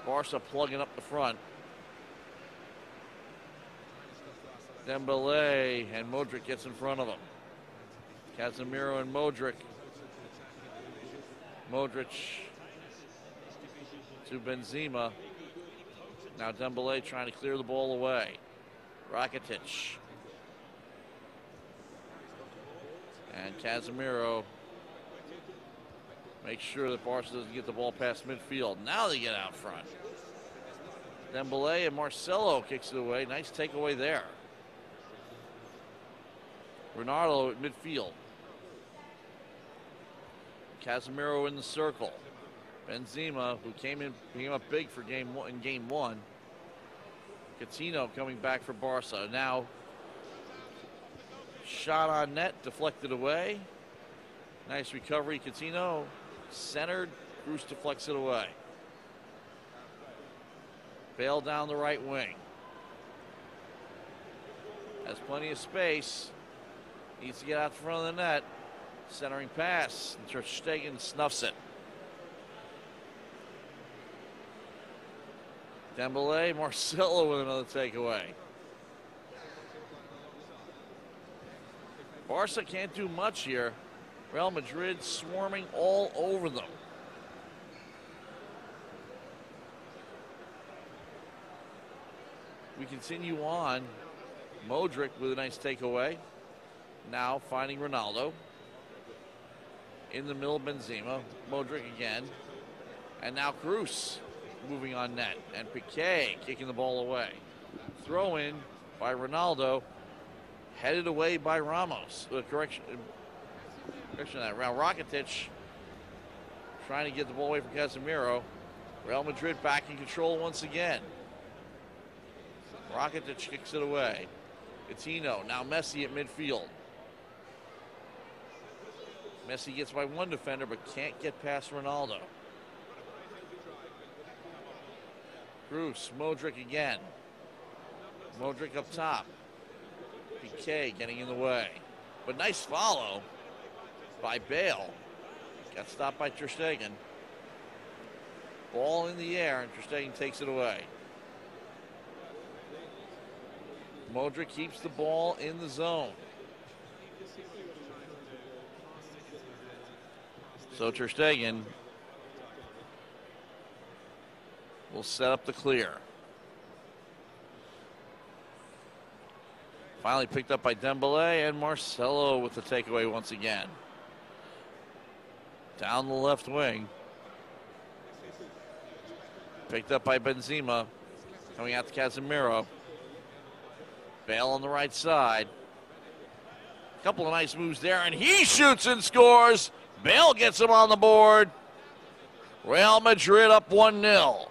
Barca plugging up the front. Dembélé and Modric gets in front of him. Casemiro and Modric. Modric to Benzema. Now Dembélé trying to clear the ball away. Rakitic. And Casemiro makes sure that Barca doesn't get the ball past midfield. Now they get out front. Dembélé and Marcelo kicks it away. Nice takeaway there. Ronaldo at midfield. Casemiro in the circle. Benzema, who came up big for game one. Coutinho coming back for Barca. Now shot on net, deflected away. Nice recovery, Coutinho. Centered, Cruz deflects it away. Bale down the right wing. Has plenty of space. Needs to get out front of the net. Centering pass. Ter Stegen snuffs it. Dembélé, Marcelo with another takeaway. Barca can't do much here. Real Madrid swarming all over them. We continue on. Modric with a nice takeaway. Now finding Ronaldo. In the middle, Benzema. Modric again. And now Cruz moving on net. And Piqué kicking the ball away. Throw in by Ronaldo. Headed away by Ramos. Correction of that. Now Rakitic trying to get the ball away from Casemiro. Real Madrid back in control once again. Rakitic kicks it away. Coutinho, now Messi at midfield. Messi gets by one defender but can't get past Ronaldo. Bruce, Modric again. Modric up top. PK getting in the way. But nice follow by Bale. Got stopped by Ter Stegen. Ball in the air and Ter Stegen takes it away. Modric keeps the ball in the zone. So Ter Stegen will set up the clear. Finally picked up by Dembele, and Marcelo with the takeaway once again. Down the left wing. Picked up by Benzema. Coming out to Casemiro. Bale on the right side. A couple of nice moves there, and he shoots and scores. Bale gets him on the board. Real Madrid up 1-0.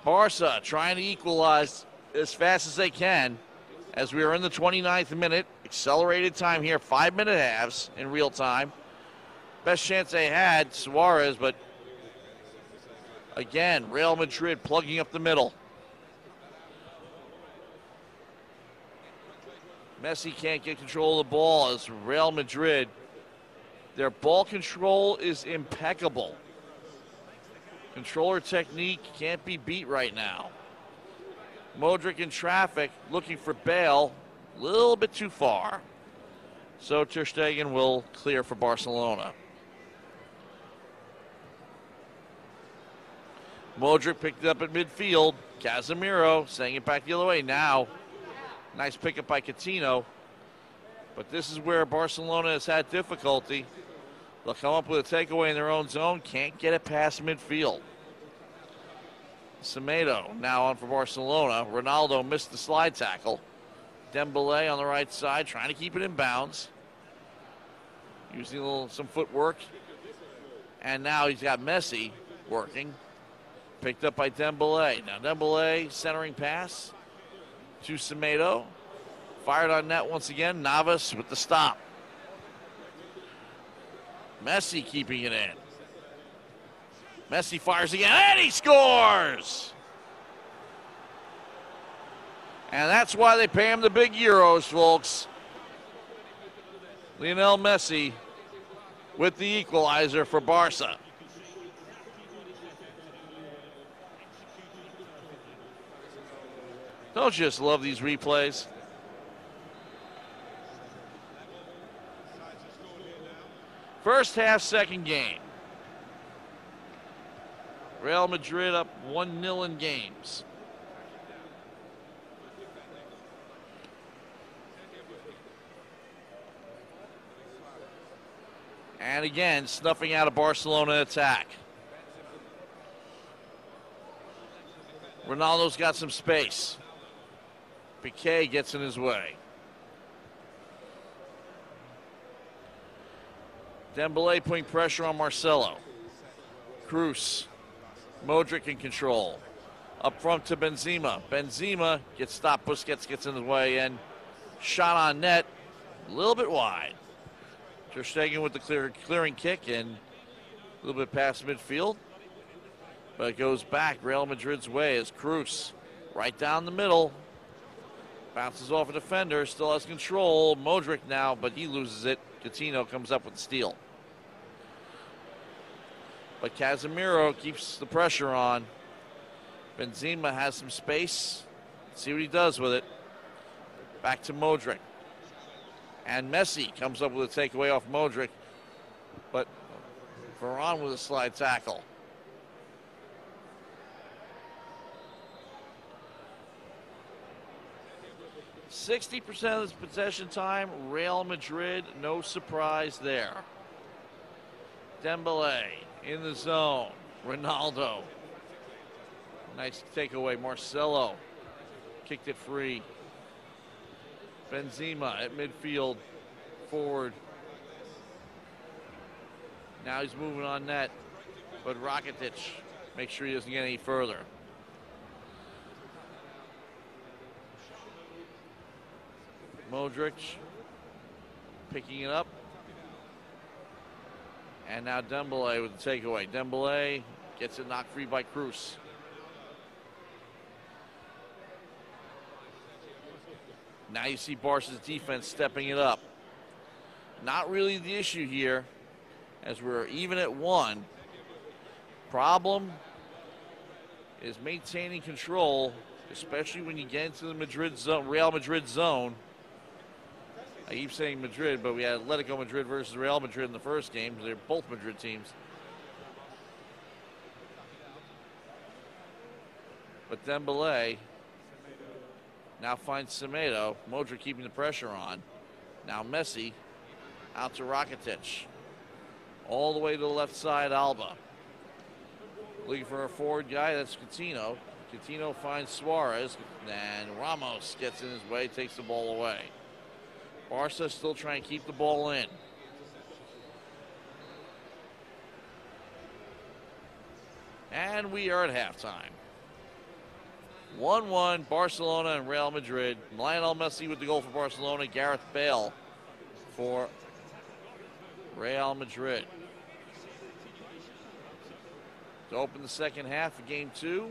Barca trying to equalize as fast as they can as we are in the 29th minute. Accelerated time here, 5-minute halves in real time. Best chance they had, Suárez, but again, Real Madrid plugging up the middle. Messi can't get control of the ball as Real Madrid, their ball control is impeccable. Controller technique can't be beat right now. Modric in traffic, looking for Bale, a little bit too far. So Ter Stegen will clear for Barcelona. Modric picked it up at midfield. Casemiro sending it back the other way now. Nice pickup by Coutinho. But this is where Barcelona has had difficulty. They'll come up with a takeaway in their own zone. Can't get it past midfield. Semedo now on for Barcelona. Ronaldo missed the slide tackle. Dembele on the right side trying to keep it in bounds. Using some footwork. And now he's got Messi working. Picked up by Dembele. Now Dembele centering pass to Semedo. Fired on net once again. Navas with the stop. Messi keeping it in. Messi fires again, and he scores! And that's why they pay him the big euros, folks. Lionel Messi with the equalizer for Barca. Don't you just love these replays? First half, second game. Real Madrid up 1-0 in games. And again, snuffing out a Barcelona attack. Ronaldo's got some space. Piqué gets in his way. Dembele putting pressure on Marcelo. Cruz. Modric in control. Up front to Benzema. Benzema gets stopped. Busquets gets in his way and shot on net. A little bit wide. Ter Stegen with the clearing kick and a little bit past midfield. But it goes back Real Madrid's way as Cruz right down the middle. Bounces off a defender. Still has control. Modric now, but he loses it. Coutinho comes up with the steal. But Casemiro keeps the pressure on. Benzema has some space. Let's see what he does with it. Back to Modric. And Messi comes up with a takeaway off Modric. But Varane with a slide tackle. %60 of this possession time, Real Madrid, no surprise there. Dembele in the zone. Ronaldo. Nice takeaway. Marcelo kicked it free. Benzema at midfield, forward. Now he's moving on net, but Rakitic makes sure he doesn't get any further. Modric picking it up. And now Dembele with the takeaway. Dembele gets it knocked free by Cruz. Now you see Barca's defense stepping it up. Not really the issue here, as we're even at 1. Problem is maintaining control, especially when you get into the Madrid zone, Real Madrid zone. I keep saying Madrid, but we had Atletico Madrid versus Real Madrid in the first game. They're both Madrid teams. But Dembele now finds Semedo. Modric keeping the pressure on. Now Messi out to Rakitic. All the way to the left side, Alba. Looking for a forward guy, that's Coutinho. Coutinho finds Suarez, and Ramos gets in his way, takes the ball away. Barca still trying to keep the ball in. And we are at halftime. 1-1, Barcelona and Real Madrid. Lionel Messi with the goal for Barcelona. Gareth Bale for Real Madrid. To open the second half of game 2,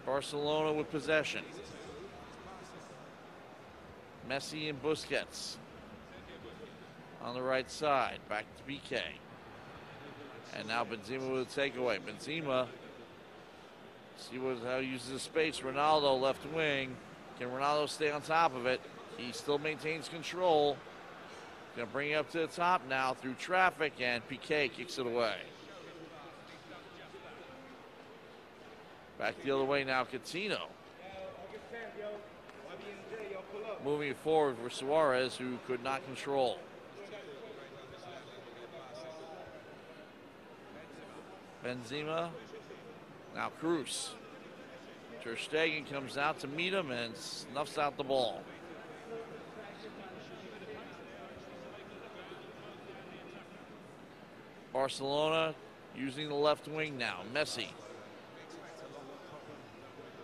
Barcelona with possession. Messi and Busquets on the right side. Back to BK. And now Benzema with a takeaway. Benzema, see how he uses the space. Ronaldo left wing. Can Ronaldo stay on top of it? He still maintains control. Going to bring it up to the top now through traffic, and Piqué kicks it away. Back the other way now, Coutinho. Moving it forward for Suarez, who could not control. Benzema. Now Cruz. Ter Stegen comes out to meet him and snuffs out the ball. Barcelona using the left wing now. Messi.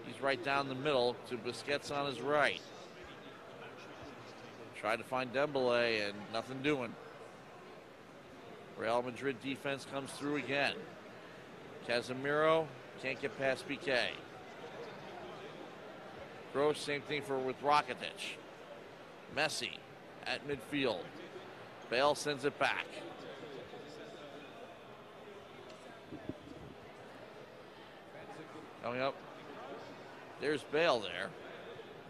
He's right down the middle to Busquets on his right. Tried to find Dembele and nothing doing. Real Madrid defense comes through again. Casemiro can't get past Piqué. Gross, same thing with Rakitic. Messi at midfield. Bale sends it back. Coming up. There's Bale there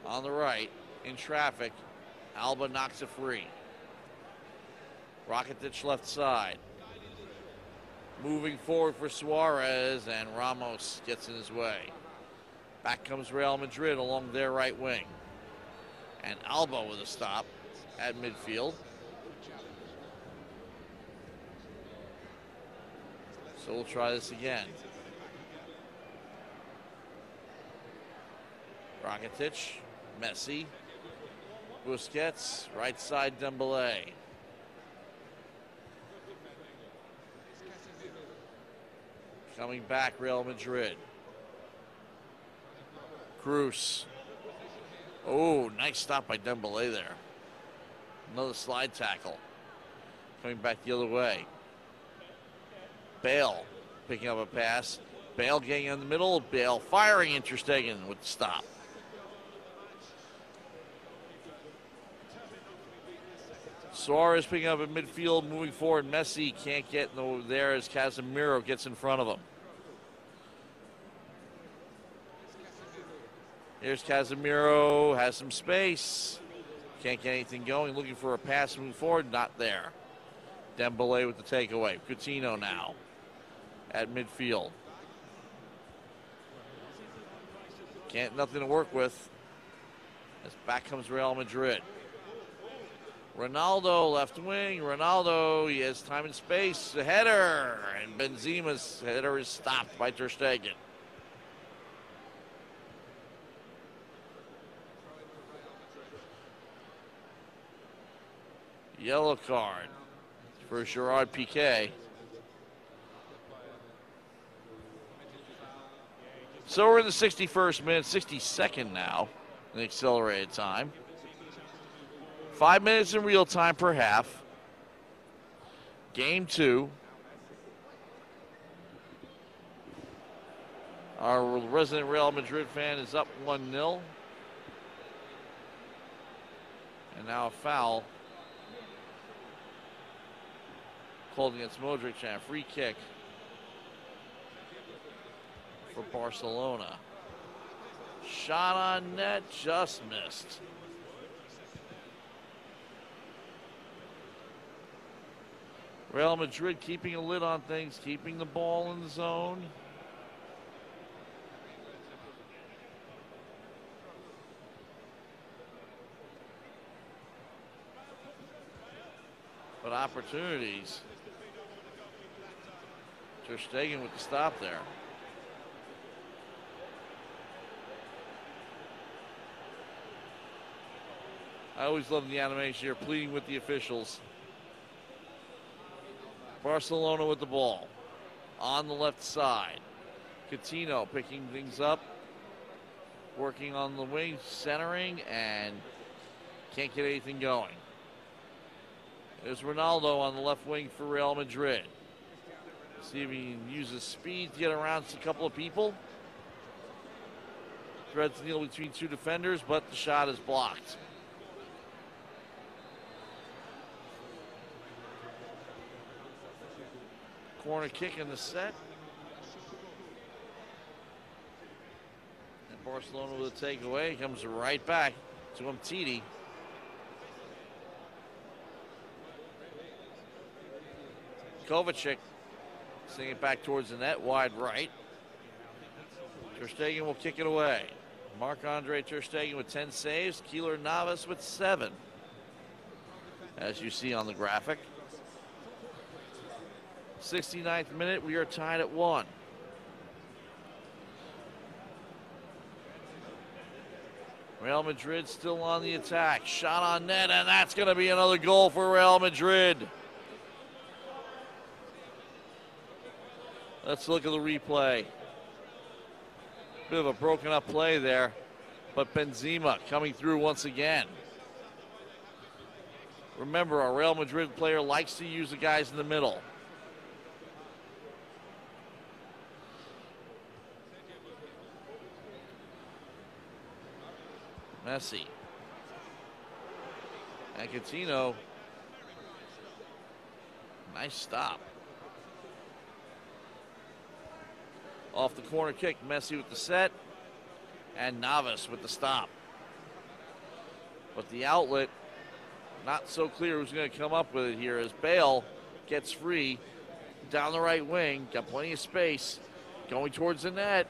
on the right in traffic. Alba knocks it free. Rakitic left side. Moving forward for Suarez, and Ramos gets in his way. Back comes Real Madrid along their right wing. And Alba with a stop at midfield. So we'll try this again. Rakitic, Messi, Busquets, right side Dembele. Coming back, Real Madrid. Cruz. Oh, nice stop by Dembele there. Another slide tackle. Coming back the other way. Bale picking up a pass. Bale getting in the middle. Bale firing Ter Stegen with the stop. Suarez picking up at midfield, moving forward. Messi can't get over there as Casemiro gets in front of him. Here's Casemiro, has some space. Can't get anything going, looking for a pass moving forward, not there. Dembele with the takeaway. Coutinho now at midfield. Nothing to work with. As back comes Real Madrid. Ronaldo, left wing. Ronaldo, he has time and space. A header, and Benzema's header is stopped by Ter Stegen. Yellow card for Gerard Piqué. So we're in the 61st minute, 62nd now in accelerated time. 5 minutes in real time per half. Game 2. Our resident Real Madrid fan is up 1-0. And now a foul called against Modric and a free kick for Barcelona. Shot on net, just missed. Real Madrid keeping a lid on things, keeping the ball in the zone. But opportunities. Ter Stegen with the stop there. I always love the animation here, pleading with the officials. Barcelona with the ball on the left side. Coutinho picking things up, working on the wing, centering, and can't get anything going. There's Ronaldo on the left wing for Real Madrid. See if he can use his speed to get around a couple of people. Threads the needle between two defenders, but the shot is blocked. Corner kick in the set. And Barcelona with a takeaway. Comes right back to Umtiti. Kovacic sending it back towards the net, wide right. Ter Stegen will kick it away. Marc-Andre Ter Stegen with 10 saves. Keylor Navas with 7. As you see on the graphic. 69th minute, we are tied at 1. Real Madrid still on the attack. Shot on net, and that's going to be another goal for Real Madrid. Let's look at the replay. Bit of a broken up play there, but Benzema coming through once again. Remember, our Real Madrid player likes to use the guys in the middle. Messi. And Coutinho. Nice stop. Off the corner kick, Messi with the set, and Navas with the stop. But the outlet, not so clear who's going to come up with it here as Bale gets free down the right wing, got plenty of space, going towards the net,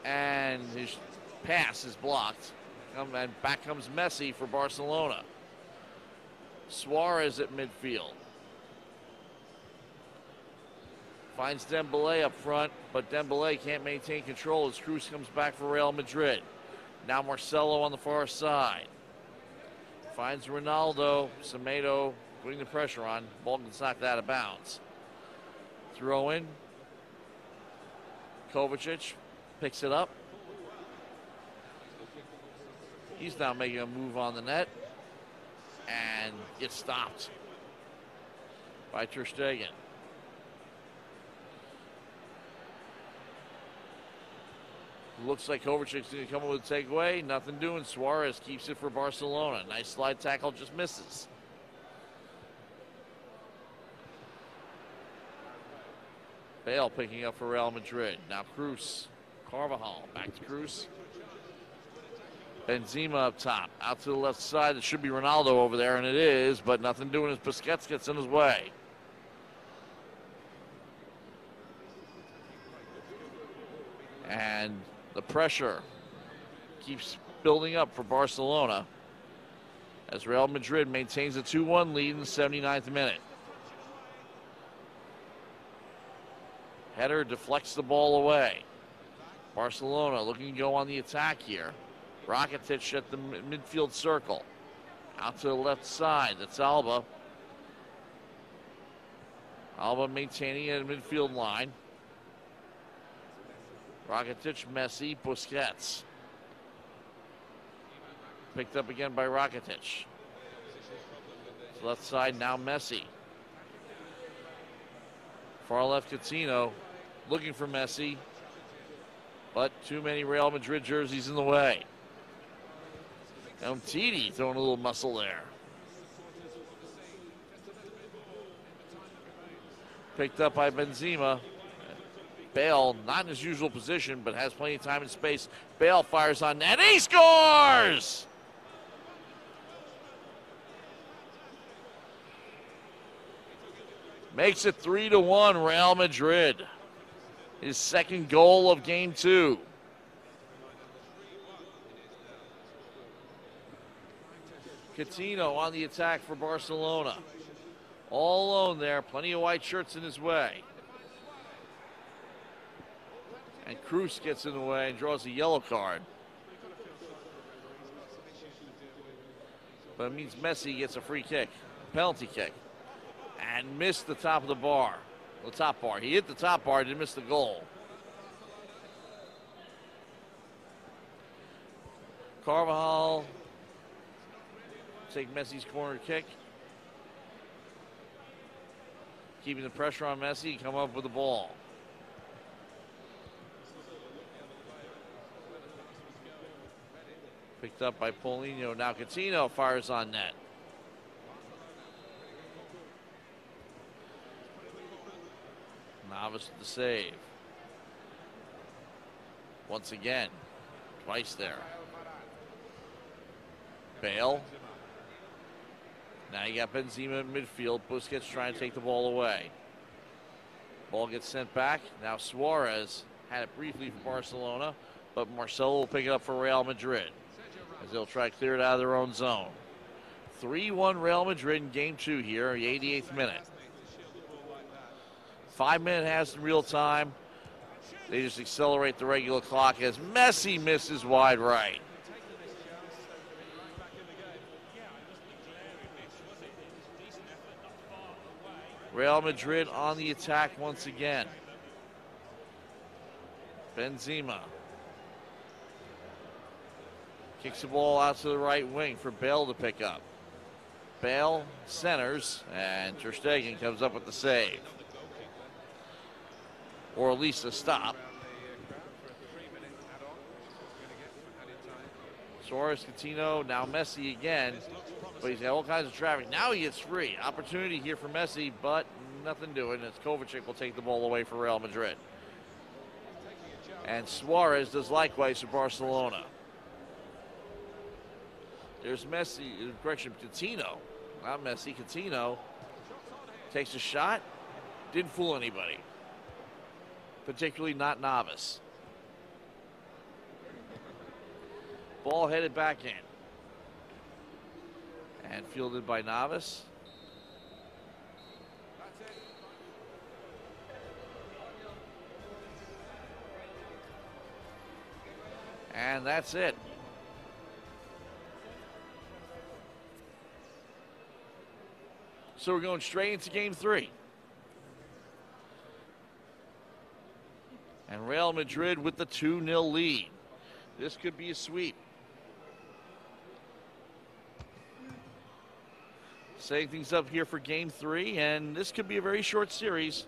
and his pass is blocked. And back comes Messi for Barcelona. Suárez at midfield. Finds Dembélé up front, but Dembélé can't maintain control as Cruz comes back for Real Madrid. Now Marcelo on the far side. Finds Ronaldo. Semedo putting the pressure on. Ball gets knocked out of bounds. Throw in. Kovacic picks it up. He's now making a move on the net. And it's stopped by Ter Stegen. Looks like Kovacic's going to come up with a takeaway. Nothing doing. Suarez keeps it for Barcelona. Nice slide tackle, just misses. Bale picking up for Real Madrid. Now Cruz. Carvajal back to Cruz. Benzema up top. Out to the left side. It should be Ronaldo over there, and it is, but nothing doing as Busquets gets in his way. And the pressure keeps building up for Barcelona as Real Madrid maintains a 2-1 lead in the 79th minute. Header deflects the ball away. Barcelona looking to go on the attack here. Rakitic at the midfield circle. Out to the left side. That's Alba. Alba maintaining it at midfield line. Rakitic, Messi, Busquets. Picked up again by Rakitic. Left side, now Messi. Far left, Coutinho, looking for Messi, but too many Real Madrid jerseys in the way. Umtiti throwing a little muscle there. Picked up by Benzema. Bale, not in his usual position, but has plenty of time and space. Bale fires on net, and he scores! Makes it 3-1, Real Madrid. His second goal of game 2. Coutinho on the attack for Barcelona. All alone there, plenty of white shirts in his way. And Cruz gets in the way and draws a yellow card. But it means Messi gets a free kick, penalty kick. And missed the top of the bar. The top bar. He hit the top bar, didn't miss the goal. Carvajal take Messi's corner kick. Keeping the pressure on Messi, come up with the ball. Picked up by Paulinho. Now Coutinho fires on net. Navas with the save. Once again, twice there. Bale. Now you got Benzema in midfield. Busquets trying to take the ball away. Ball gets sent back. Now Suárez had it briefly for Barcelona, but Marcelo will pick it up for Real Madrid as they'll try to clear it out of their own zone. 3-1 Real Madrid in game 2 here, the 88th minute. 5-minute halves in real time. They just accelerate the regular clock as Messi misses wide right. Real Madrid on the attack once again. Benzema kicks the ball out to the right wing for Bale to pick up. Bale centers, and Ter Stegen comes up with the save. Or at least a stop. Suárez, Coutinho, now Messi again. But he's got all kinds of traffic. Now he gets free. Opportunity here for Messi, but nothing doing. As Kovacic will take the ball away for Real Madrid. And Suárez does likewise for Barcelona. There's Messi, correction, Coutinho. Not Messi, Coutinho. Takes a shot. Didn't fool anybody. Particularly not Navas. Ball headed back in. And fielded by Navas. And that's it. So we're going straight into game 3. And Real Madrid with the 2-0 lead. This could be a sweep. Setting things up here for game 3, and this could be a very short series.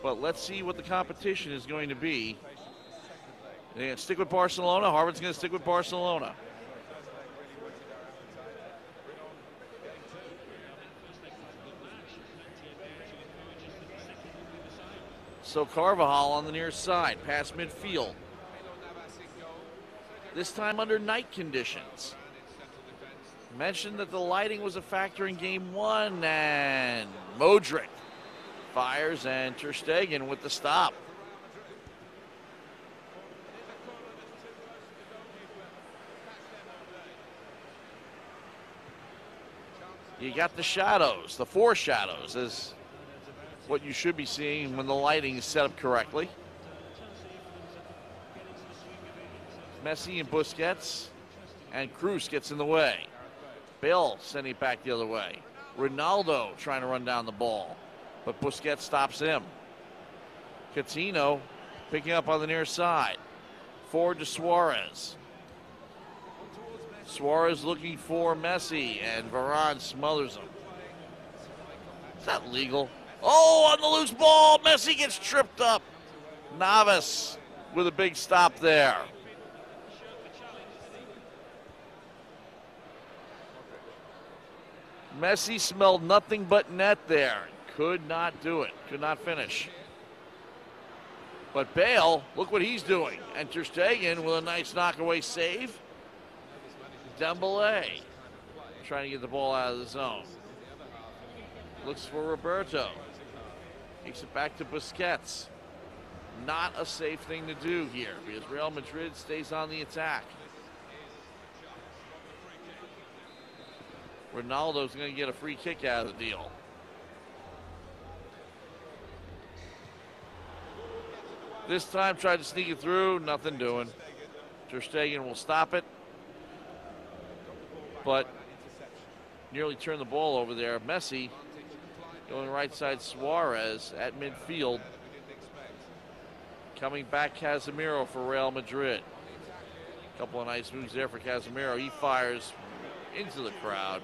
But let's see what the competition is going to be. They're going to stick with Barcelona. Harvard's going to stick with Barcelona. So Carvajal on the near side, past midfield. This time under night conditions. Mentioned that the lighting was a factor in game 1, and Modric fires, and Ter Stegen with the stop. You got the shadows, the 4 shadows, is what you should be seeing when the lighting is set up correctly. Messi and Busquets, and Cruz gets in the way. Bale sending it back the other way. Ronaldo trying to run down the ball. but Busquets stops him. Coutinho picking up on the near side. Forward to Suárez. Suárez looking for Messi, and Varane smothers him. Is that legal? Oh, on the loose ball, Messi gets tripped up. Navas with a big stop there. Messi smelled nothing but net there. Could not do it. Could not finish. But Bale, look what he's doing. And Ter Stegen with a nice knockaway save. Dembélé trying to get the ball out of the zone. Looks for Roberto. Takes it back to Busquets. Not a safe thing to do here because Real Madrid stays on the attack. Ronaldo's going to get a free kick out of the deal. This time tried to sneak it through, nothing doing. Ter Stegen will stop it. But nearly turned the ball over there. Messi going right side, Suárez at midfield. Coming back, Casemiro for Real Madrid. A couple of nice moves there for Casemiro. He fires into the crowd.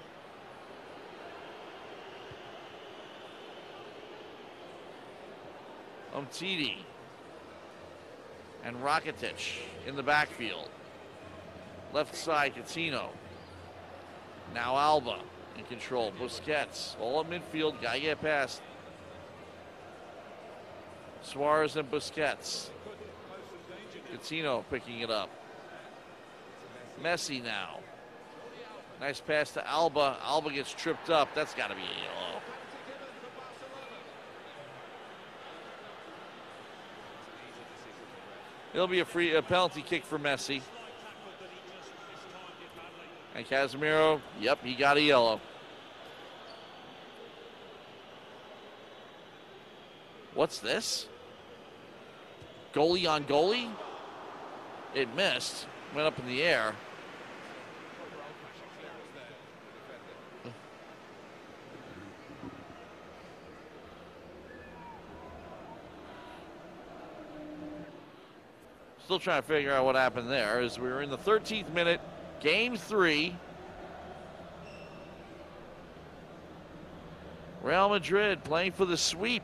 Umtiti and Rakitic in the backfield. Left side, Coutinho. Now Alba in control. Busquets all at midfield. Gotta get past Suárez and Busquets. Coutinho picking it up. Messi now. Nice pass to Alba. Alba gets tripped up. That's got to be a yellow. It'll be a penalty kick for Messi. And Casemiro, yep, he got a yellow. What's this? Goalie on goalie? It missed. Went up in the air. Still trying to figure out what happened there as we were in the 13th minute, game 3. Real Madrid playing for the sweep.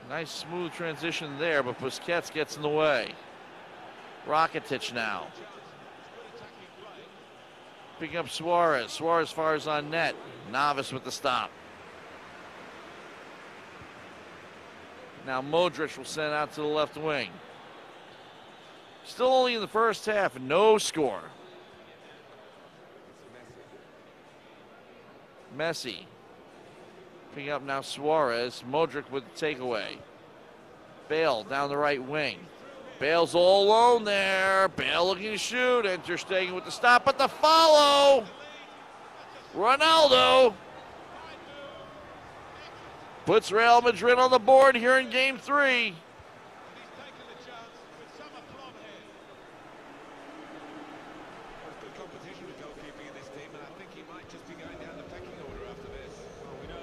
Nice smooth transition there, but Busquets gets in the way. Rakitic now. Picking up Suárez. Suárez fires on net. Navas with the stop. Now Modric will send out to the left wing. Still only in the first half, no score. Messi. Picking up now Suárez. Modric with the takeaway. Bale down the right wing. Bale's all alone there. Bale looking to shoot. And Ter Stegen with the stop, but the follow. Ronaldo puts Real Madrid on the board here in game 3.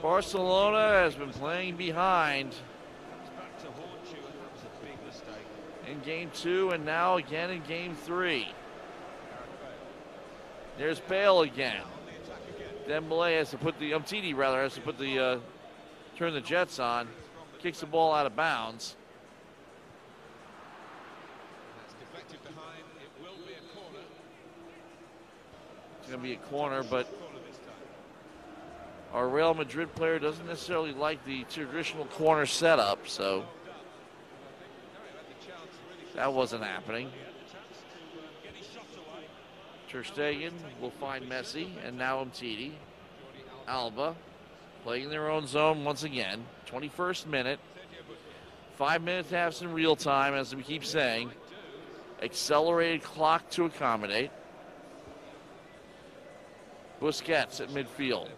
Barcelona has been playing behind in game 2 and now again in game 3. There's Bale again. Dembélé has to put the Umtiti rather has to put the turn the Jets on. Kicks the ball out of bounds. It's going to be a corner, but our Real Madrid player doesn't necessarily like the traditional corner setup, so that wasn't happening. Ter Stegen will find Messi, and now Umtiti. Alba playing in their own zone once again. 21st minute. 5 minutes halves in real time, as we keep saying. Accelerated clock to accommodate. Busquets at midfield.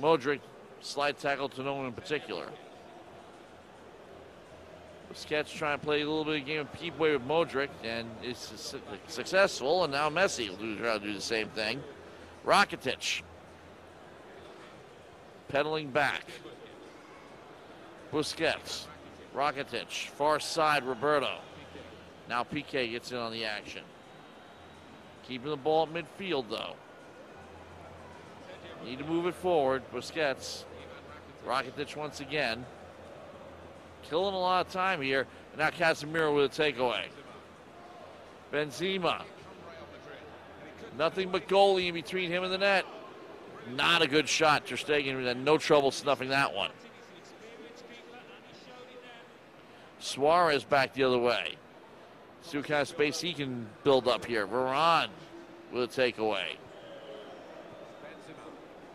Modric, slide tackle to no one in particular. Busquets trying to play a little bit of game of keep away with Modric, and it's successful, and now Messi will try to do the same thing. Rakitic pedaling back. Busquets, Rakitic, far side, Roberto. Now Piqué gets in on the action. Keeping the ball at midfield, though. Need to move it forward. Busquets, Rakitic once again. Killing a lot of time here. And now Casemiro with a takeaway. Benzema. Nothing but goalie in between him and the net. Not a good shot. Ter Stegen had no trouble snuffing that one. Suarez back the other way. See what kind of space he can build up here. Varane with a takeaway.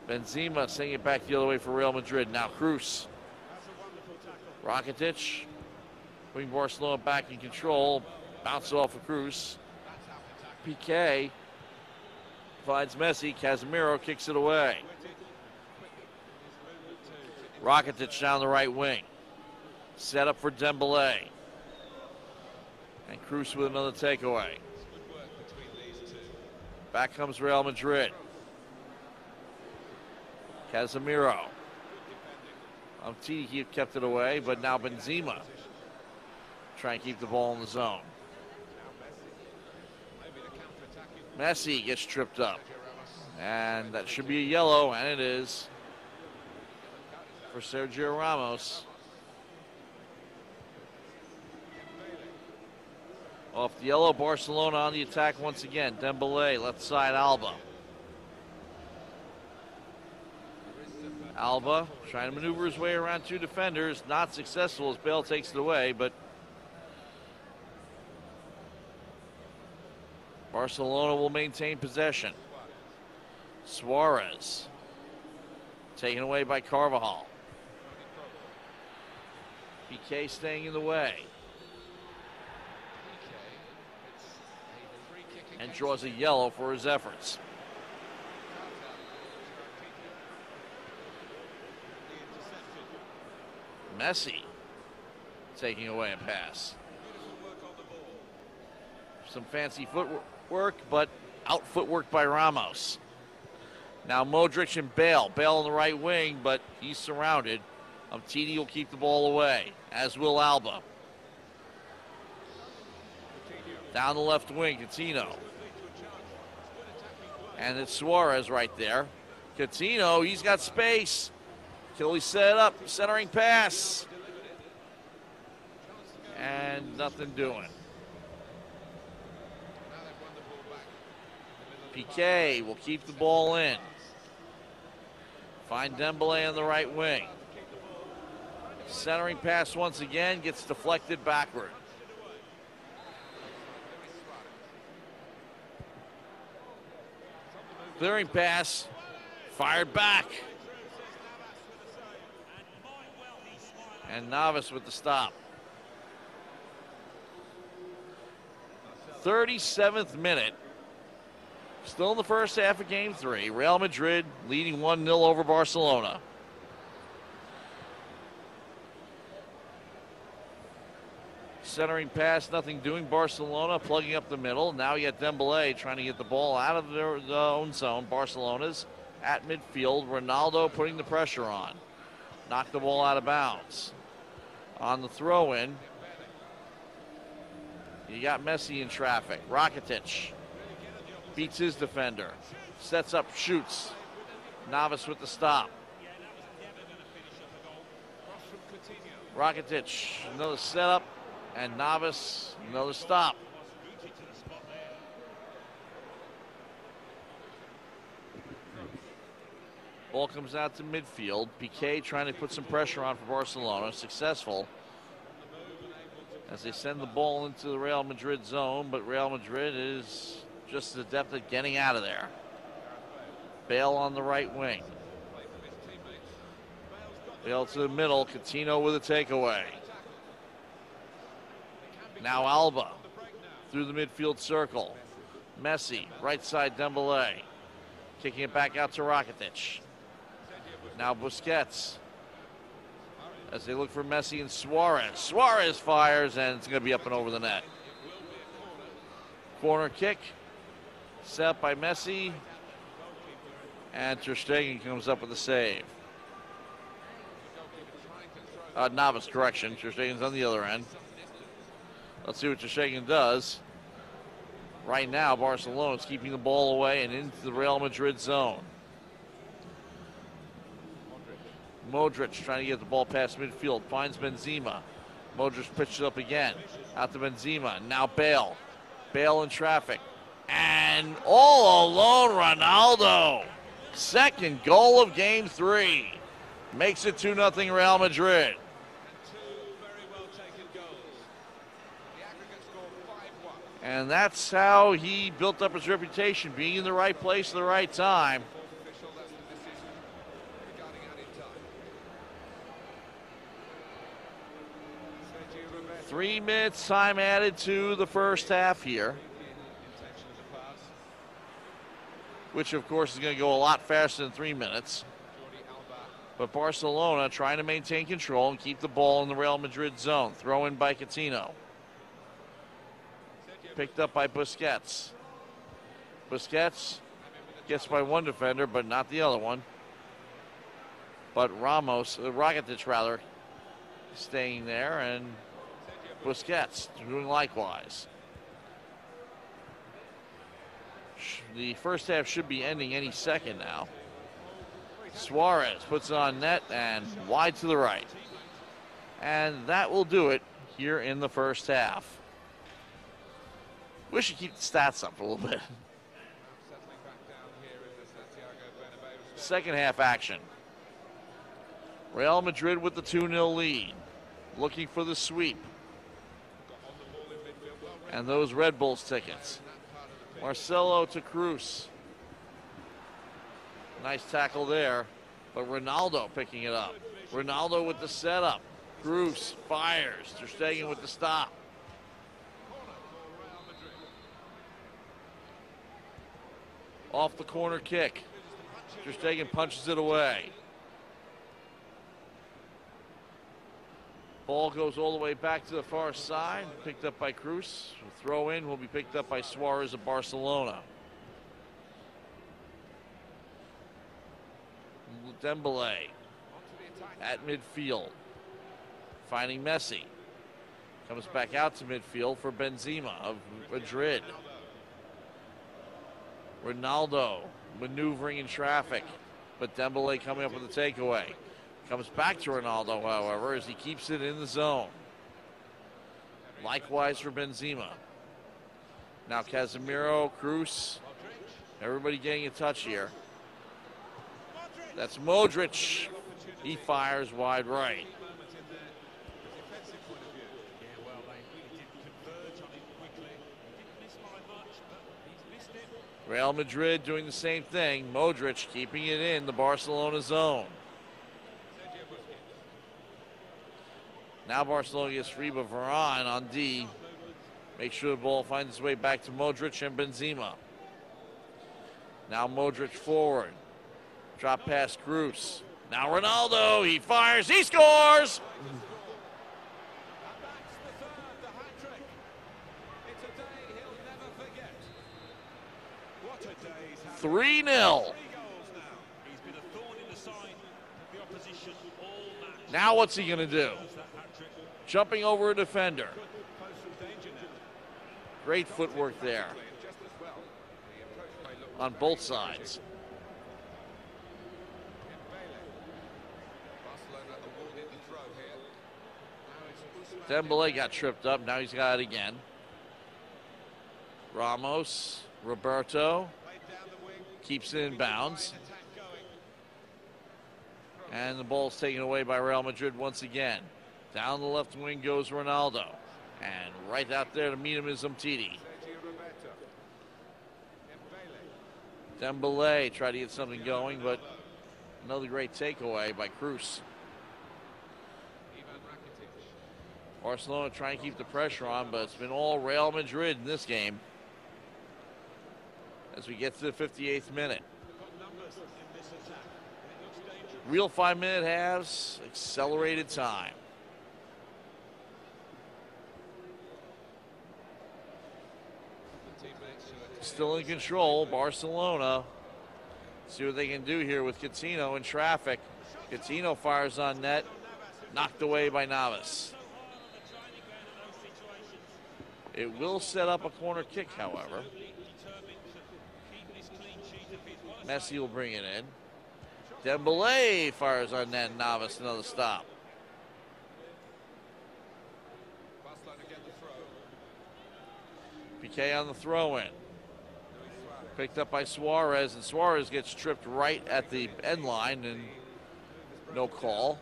Benzema sending it back the other way for Real Madrid. Now Cruz. Rakitic putting Barcelona back in control. Bounce off of Cruz. Piqué finds Messi. Casemiro kicks it away. Rakitic down the right wing. Set up for Dembélé. And Cruz with another takeaway. Back comes Real Madrid. Casemiro. He kept it away, but now Benzema trying to keep the ball in the zone. Messi gets tripped up. And that should be a yellow, and it is for Sergio Ramos. Off the yellow, Barcelona on the attack once again. Dembélé, left side, Alba. Alba trying to maneuver his way around two defenders. Not successful as Bale takes it away, but Barcelona will maintain possession. Suárez taken away by Carvajal. Piqué staying in the way. And draws a yellow for his efforts. Messi taking away a pass. Some fancy footwork, but out footwork by Ramos. Now Modric and Bale. Bale on the right wing, but he's surrounded. Umtiti will keep the ball away, as will Alba. Down the left wing, Coutinho. And it's Suarez right there. Coutinho, he's got space. Till he set up, centering pass. And nothing doing. Piqué will keep the ball in. Find Dembélé on the right wing. Centering pass once again, gets deflected backward. Clearing pass, fired back. And Navas with the stop. 37th minute. Still in the first half of game 3. Real Madrid leading 1-0 over Barcelona. Centering pass, nothing doing. Barcelona plugging up the middle. Now you got Dembélé trying to get the ball out of their own zone. Barcelona's at midfield. Ronaldo putting the pressure on. Knocked the ball out of bounds. On the throw-in, you got Messi in traffic. Rakitic beats his defender. Sets up, shoots. Navas with the stop. Rakitic, another setup. And Navas, another stop. Ball comes out to midfield. Piqué trying to put some pressure on for Barcelona. Successful as they send the ball into the Real Madrid zone, but Real Madrid is just as adept at getting out of there. Bale on the right wing. Bale to the middle. Coutinho with a takeaway. Now Alba through the midfield circle. Messi, right side Dembélé. Kicking it back out to Rakitic. Now Busquets. as they look for Messi and Suarez. Suarez fires, and it's going to be up and over the net. Corner kick, set up by Messi, and Ter Stegen comes up with a save. Novice correction, Ter Stegen's on the other end. Let's see what Ter Stegen does. Right now, Barcelona's keeping the ball away and into the Real Madrid zone. Modric trying to get the ball past midfield, finds Benzema. Modric pitches up again, out to Benzema. Now Bale. Bale in traffic. And all alone, Ronaldo. Second goal of game 3. Makes it 2-0 Real Madrid. And that's how he built up his reputation, being in the right place at the right time. Three minutes time added to the first half here, which of course is going to go a lot faster than 3 minutes. But Barcelona trying to maintain control and keep the ball in the Real Madrid zone. Throw in by Coutinho. Picked up by Busquets. Busquets gets by one defender, but not the other one. But Ramos, Rakitic rather, staying there, and Busquets doing likewise. The first half should be ending any second now. Suarez puts it on net and wide to the right. And that will do it here in the first half. We should keep the stats up a little bit. Second half action. Real Madrid with the 2-0 lead. Looking for the sweep. And those Red Bulls tickets. Marcelo to Cruz. Nice tackle there. But Ronaldo picking it up. Ronaldo with the setup. Cruz fires. Ter Stegen with the stop. Off the corner kick. Ter Stegen punches it away. Ball goes all the way back to the far side. Picked up by Cruz. Throw in will be picked up by Suarez of Barcelona. Dembele at midfield. Finding Messi. Comes back out to midfield for Benzema of Madrid. Ronaldo maneuvering in traffic, but Dembele coming up with a takeaway. Comes back to Ronaldo, however, as he keeps it in the zone. Likewise for Benzema. Now Casemiro, Cruz, everybody getting a touch here. That's Modric. He fires wide right. Real Madrid doing the same thing. Modric keeping it in the Barcelona zone. Now Barcelona gets free, but Varane on D. Make sure the ball finds its way back to Modric and Benzema. Now Modric forward. Drop pass Cruz. Now Ronaldo, he fires, he scores! 3-0. Now what's he going to do? Jumping over a defender. Great footwork there on both sides. Dembele got tripped up. Now he's got it again. Ramos, Roberto keeps it in bounds. And the ball's taken away by Real Madrid once again. Down the left wing goes Ronaldo. And right out there to meet him is Umtiti. Dembele tried to get something going, but another great takeaway by Cruz. Barcelona trying to keep the pressure on, but it's been all Real Madrid in this game. As we get to the 58th minute. Real 5-minute halves, accelerated time. Still in control, Barcelona. See what they can do here with Coutinho in traffic. Coutinho fires on net, knocked away by Navas. It will set up a corner kick, however. Messi will bring it in. Dembele fires on net, Navas, another stop. Piqué on the throw-in. Picked up by Suarez, and Suarez gets tripped right at the end line, and no call.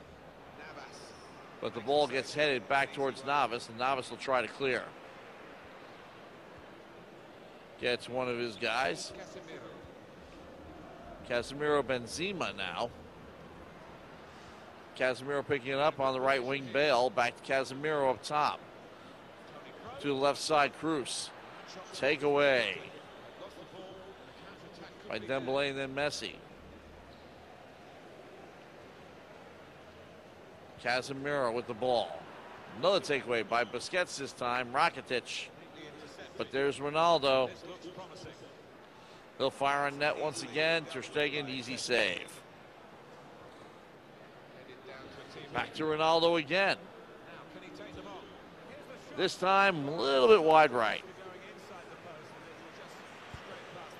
But the ball gets headed back towards Navas, and Navas will try to clear. Gets one of his guys. Casemiro Benzema now. Casemiro picking it up on the right wing, Bale. Back to Casemiro up top. To the left side, Cruz. Take away by Dembele and then Messi. Casemiro with the ball. Another takeaway by Busquets this time. Rakitic. But there's Ronaldo. He'll fire on net once again. Ter Stegen, easy save. Back to Ronaldo again. This time a little bit wide right.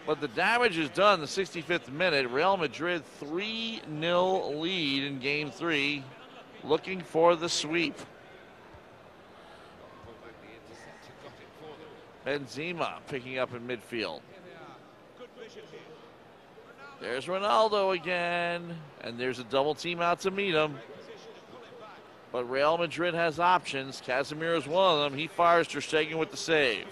But the damage is done. The 65th minute. Real Madrid 3-0 lead in game 3. Looking for the sweep. Benzema picking up in midfield. There's Ronaldo again. And there's a double team out to meet him. But Real Madrid has options. Casemiro is one of them. He fires Ter Stegen with the save.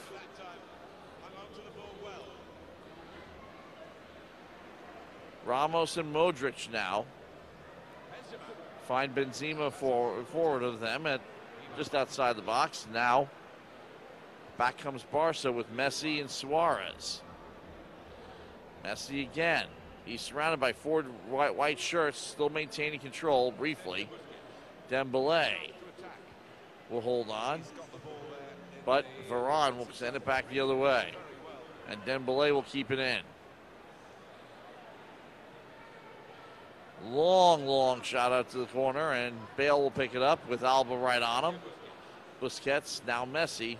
Ramos and Modric now find Benzema forward of them at just outside the box. Now back comes Barca with Messi and Suarez. Messi again. He's surrounded by 4 white shirts, still maintaining control briefly. Dembele will hold on, but Varane will send it back the other way. And Dembele will keep it in. Long shot out to the corner, and Bale will pick it up with Alba right on him. Busquets, now Messi,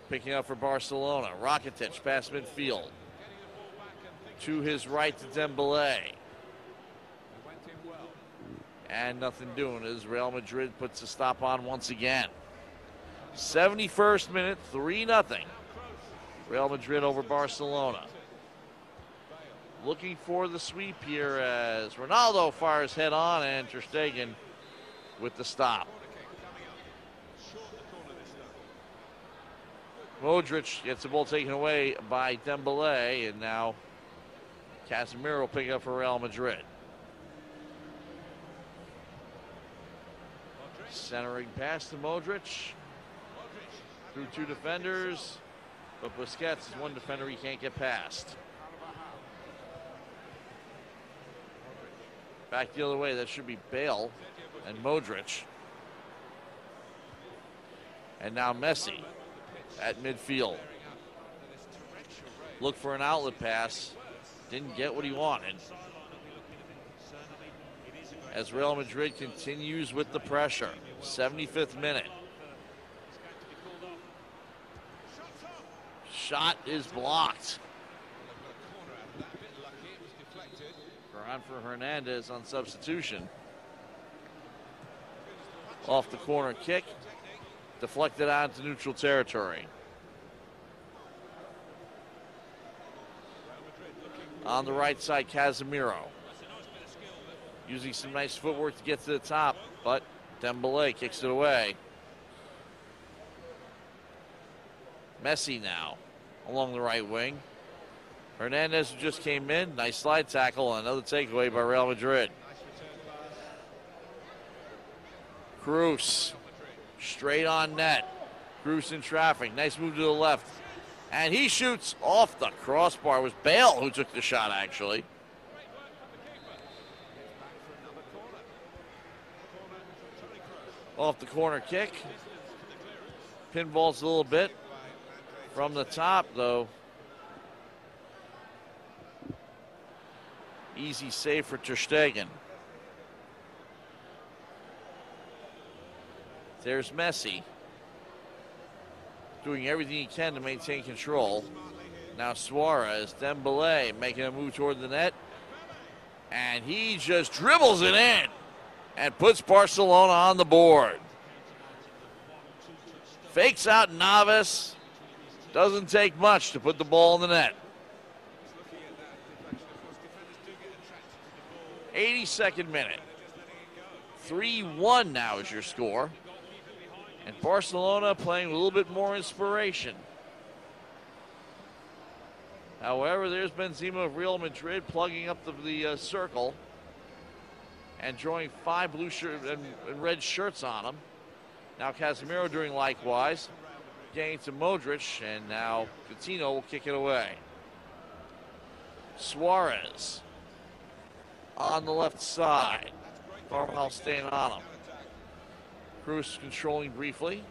picking up for Barcelona. Rakitic past midfield. To his right to Dembele. And nothing doing as Real Madrid puts a stop on once again. 71st minute, 3-0. Real Madrid over Barcelona. Looking for the sweep here as Ronaldo fires head on and Ter Stegen with the stop. Modric gets the ball taken away by Dembele, and now Casemiro will pick up for Real Madrid. Centering pass to Modric. Through 2 defenders, but Busquets is one defender he can't get past. Back the other way, that should be Bale and Modric. And now Messi at midfield. Look for an outlet pass. Didn't get what he wanted. As Real Madrid continues with the pressure. 75th minute. Shot is blocked. On for Hernandez on substitution. Off the corner kick. Deflected out into neutral territory. On the right side, Casemiro. Using some nice footwork to get to the top, but Dembele kicks it away. Messi now along the right wing. Hernandez who just came in. Nice slide tackle and another takeaway by Real Madrid. Cruz straight on net. Cruz in traffic. Nice move to the left. And he shoots off the crossbar. It was Bale who took the shot, actually. Off the corner kick. Pinballs a little bit from the top, though. Easy save for Ter Stegen. There's Messi, doing everything he can to maintain control. Now Suárez, Dembélé making a move toward the net. And he just dribbles it in and puts Barcelona on the board. Fakes out Navas. Doesn't take much to put the ball in the net. 82nd minute. 3-1 now is your score. And Barcelona playing a little bit more inspiration. However, there's Benzema of Real Madrid plugging up the circle and drawing 5 blue and red shirts on him. Now Casemiro doing likewise. Getting to Modric, and now Coutinho will kick it away. Suárez on the left side. Carvajal staying on him. Cruz controlling briefly.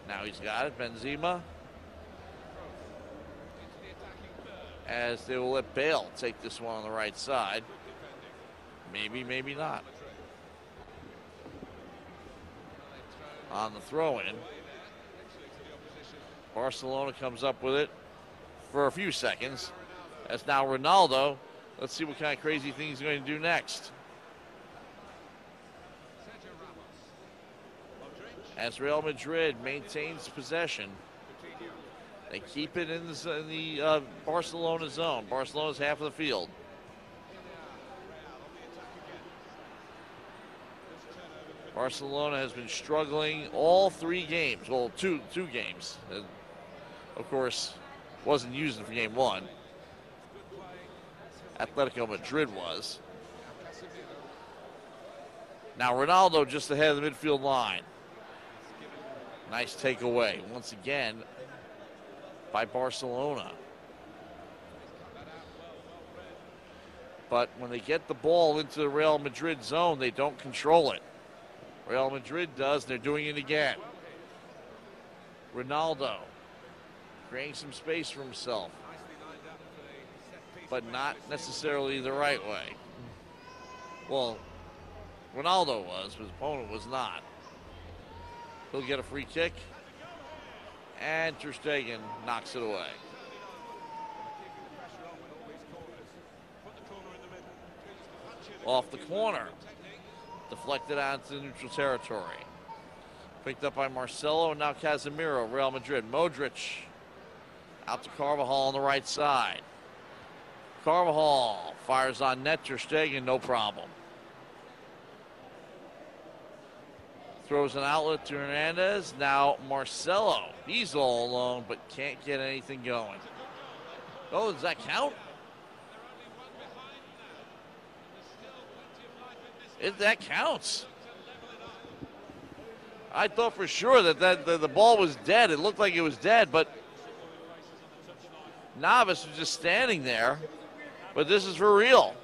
Now he's got it. Benzema. As they will let Bale take this one on the right side. Maybe, maybe not. On the throw-in. Barcelona comes up with it for a few seconds. That's now Ronaldo. Let's see what kind of crazy thing he's going to do next. As Real Madrid maintains possession, they keep it in the Barcelona zone. Barcelona's half of the field. Barcelona has been struggling all 3 games. Well, two games. Of course, wasn't using for game 1. Atletico Madrid was. Now Ronaldo just ahead of the midfield line. Nice takeaway once again by Barcelona. But when they get the ball into the Real Madrid zone, they don't control it. Real Madrid does, and they're doing it again. Ronaldo creating some space for himself, but not necessarily the right way. Well, Ronaldo was, but his opponent was not. He'll get a free kick, and Ter Stegen knocks it away. Off the corner, deflected out into neutral territory. Picked up by Marcelo, and now Casemiro, Real Madrid. Modric out to Carvajal on the right side. Carvajal fires on net. Ter Stegen, no problem. Throws an outlet to Hernandez. Now Marcelo. He's all alone, but can't get anything going. Oh, does that count? That counts. I thought for sure that the ball was dead. It looked like it was dead, but Navas was just standing there. But this is for real.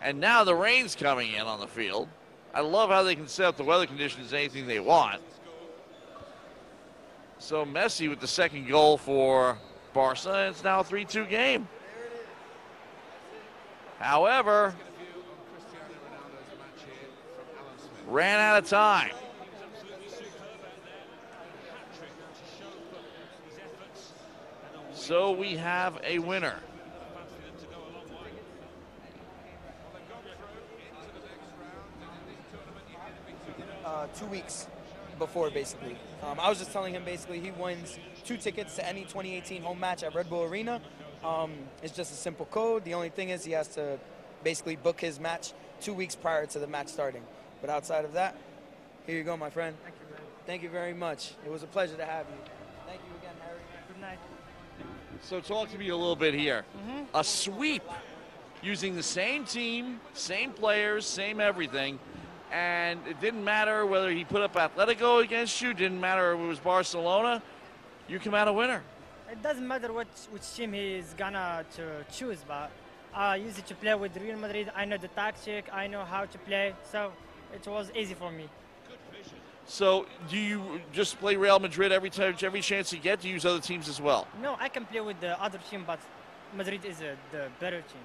And now the rain's coming in on the field. I love how they can set up the weather conditions anything they want. So Messi with the second goal for Barca, and it's now a 3-2 game. However, ran out of time. So we have a winner. Two weeks before, basically. I was just telling him, basically, he wins 2 tickets to any 2018 home match at Red Bull Arena. It's just a simple code. The only thing is he has to basically book his match 2 weeks prior to the match starting. But outside of that, here you go, my friend. Thank you, man. Thank you very much. It was a pleasure to have you. Thank you again, Harry. Good night. So talk to me a little bit here. A sweep using the same team, same players, same everything. And it didn't matter whether he put up Atletico against you, didn't matter if it was Barcelona, you come out a winner. It doesn't matter which team he is gonna to choose, but I used to play with Real Madrid. I know the tactic, I know how to play, so it was easy for me. So do you just play Real Madrid every chance you get? Do you use other teams as well? No, I can play with the other team, but Madrid is the better team.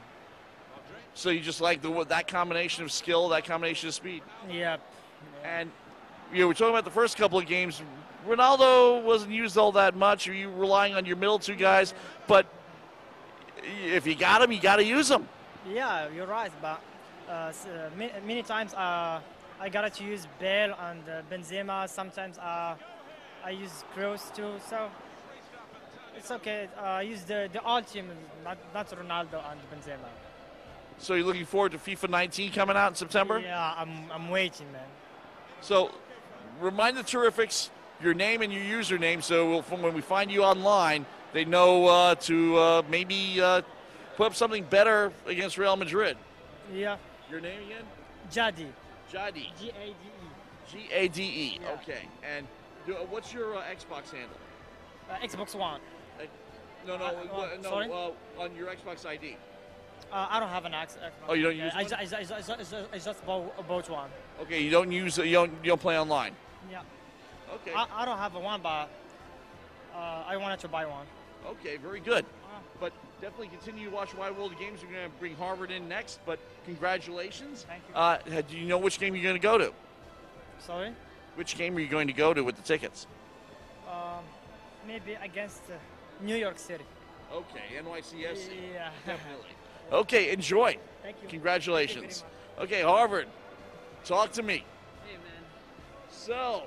So you just like that combination of skill, that combination of speed? Yeah. And we're talking about the first couple of games. Ronaldo wasn't used all that much. Are you relying on your middle two guys? But if you got him, you got to use them. Yeah, you're right. But many times I got to use Bale and Benzema. Sometimes I use Kroos too. So it's okay. I use the all team, not Ronaldo and Benzema. So you're looking forward to FIFA 19 coming out in September? Yeah, I'm waiting, man. So remind the Terrifics your name and your username, so when we find you online, they know to maybe put up something better against Real Madrid. Yeah. Your name again? Jadi. Jadi. G-A-D-E. G-A-D-E. Yeah. Okay. And what's your Xbox handle? Xbox One. No, sorry? On your Xbox ID. I don't have an Xbox. Oh, you don't use I one? I just bought one. Okay, you don't play online. Yeah. Okay. I don't have one, but I wanted to buy one. Okay, very good. But definitely continue to watch Wide World of Games. We're going to bring Harvard in next, but congratulations. Thank you. Do you know which game you're going to go to? Sorry? Which game are you going to go to with the tickets? Maybe against New York City. Okay, NYCFC. Yeah. Definitely. Okay, enjoy. Thank you. Congratulations. Thank you Okay, Harvard, talk to me. Hey, man. So,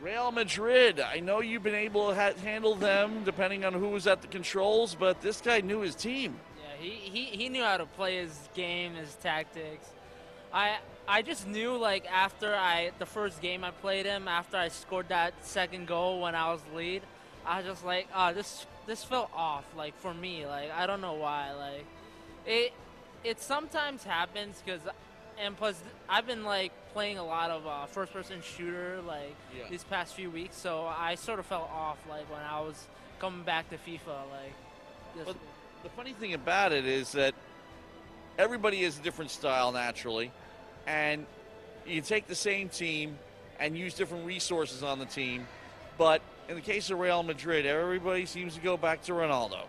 Real Madrid, I know you've been able to handle them depending on who was at the controls, but this guy knew his team. Yeah, he knew how to play his game, his tactics. I just knew, like, after the first game I played him, after I scored that second goal when I was lead, I was just like, oh, this felt off, like, for me. Like, I don't know why. Like, it sometimes happens and plus I've been, like, playing a lot of first-person shooter, like, these past few weeks, so I sort of felt off, like, when I was coming back to FIFA, like. But the funny thing about it is that everybody has a different style naturally, and you can take the same team and use different resources on the team, but in the case of Real Madrid, everybody seems to go back to Ronaldo.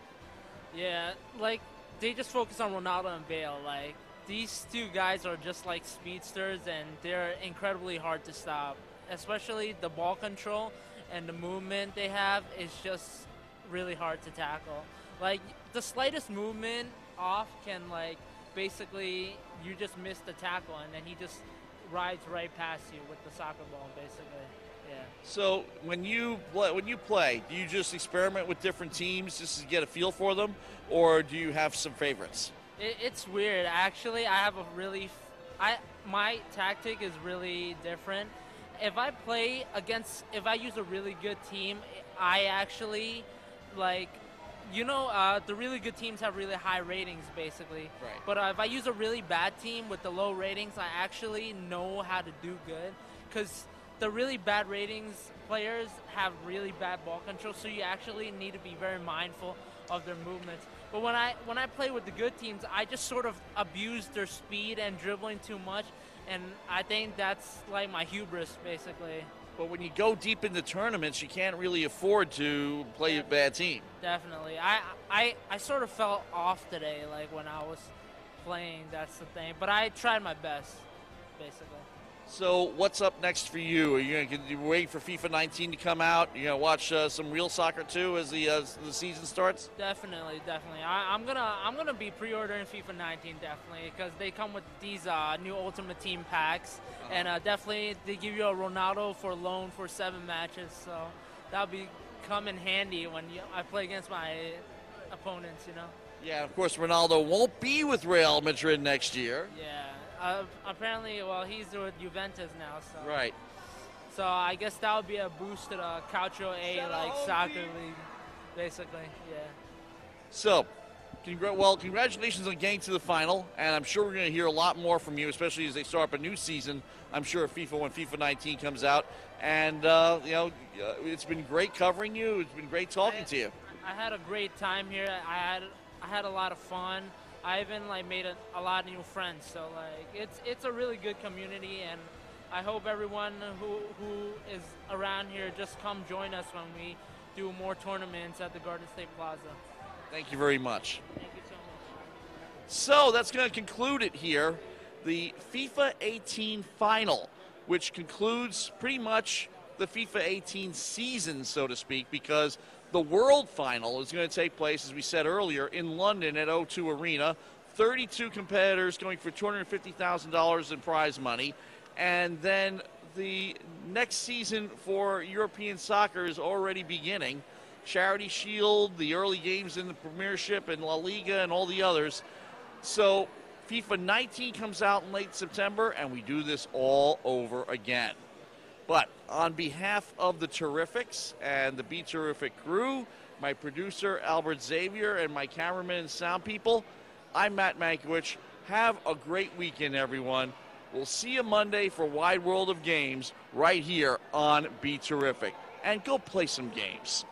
Yeah, like, they just focus on Ronaldo and Bale. Like, these two guys are just like speedsters, and they're incredibly hard to stop. Especially the ball control and the movement they have is just really hard to tackle. Like, the slightest movement off can, like, basically you just miss the tackle, and then he just rides right past you with the soccer ball, basically. Yeah. So when you play, do you just experiment with different teams just to get a feel for them, or do you have some favorites? It's weird, actually. I have my tactic is really different. If I use a really good team, I actually, like, the really good teams have really high ratings, basically. Right. But if I use a really bad team with the low ratings, I actually know how to do good, because the really bad ratings players have really bad ball control, so you actually need to be very mindful of their movements. But when I play with the good teams, I just sort of abuse their speed and dribbling too much, and I think that's like my hubris, basically. But when you go deep into tournaments, you can't really afford to play a bad team. Definitely. I sort of felt off today, like, when I was playing, that's the thing. But I tried my best, basically. So what's up next for you? Are you going to wait for FIFA 19 to come out? You're going to watch some real soccer too as the season starts? Definitely. I'm gonna be pre-ordering FIFA 19, definitely, because they come with these new Ultimate Team packs, and definitely they give you a Ronaldo for loan for 7 matches. So that'll be come in handy when I play against my opponents. Yeah, of course Ronaldo won't be with Real Madrid next year. Yeah. Apparently, well, he's with Juventus now, so. Right. So I guess that would be a boost to the Calcio A, like, soccer league, basically, yeah. So, congratulations on getting to the final, and I'm sure we're going to hear a lot more from you, especially as they start up a new season, I'm sure, of FIFA when FIFA 19 comes out. And, it's been great covering you. It's been great talking to you. I had a great time here. I had a lot of fun. I even, like, made a lot of new friends, so, like, it's a really good community, and I hope everyone who is around here just come join us when we do more tournaments at the Garden State Plaza. Thank you very much. Thank you so much. So that's going to conclude it here. The FIFA 18 final, which concludes pretty much the FIFA 18 season, so to speak, because the World Final is going to take place, as we said earlier, in London at O2 Arena. 32 competitors going for $250,000 in prize money. And then the next season for European soccer is already beginning. Charity Shield, the early games in the Premiership and La Liga and all the others. So FIFA 19 comes out in late September, and we do this all over again. But on behalf of the Terrifics and the Be Terrific crew, my producer Albert Xavier, and my cameraman and sound people, I'm Matt Mankiewicz. Have a great weekend, everyone. We'll see you Monday for Wide World of Games right here on Be Terrific. And go play some games.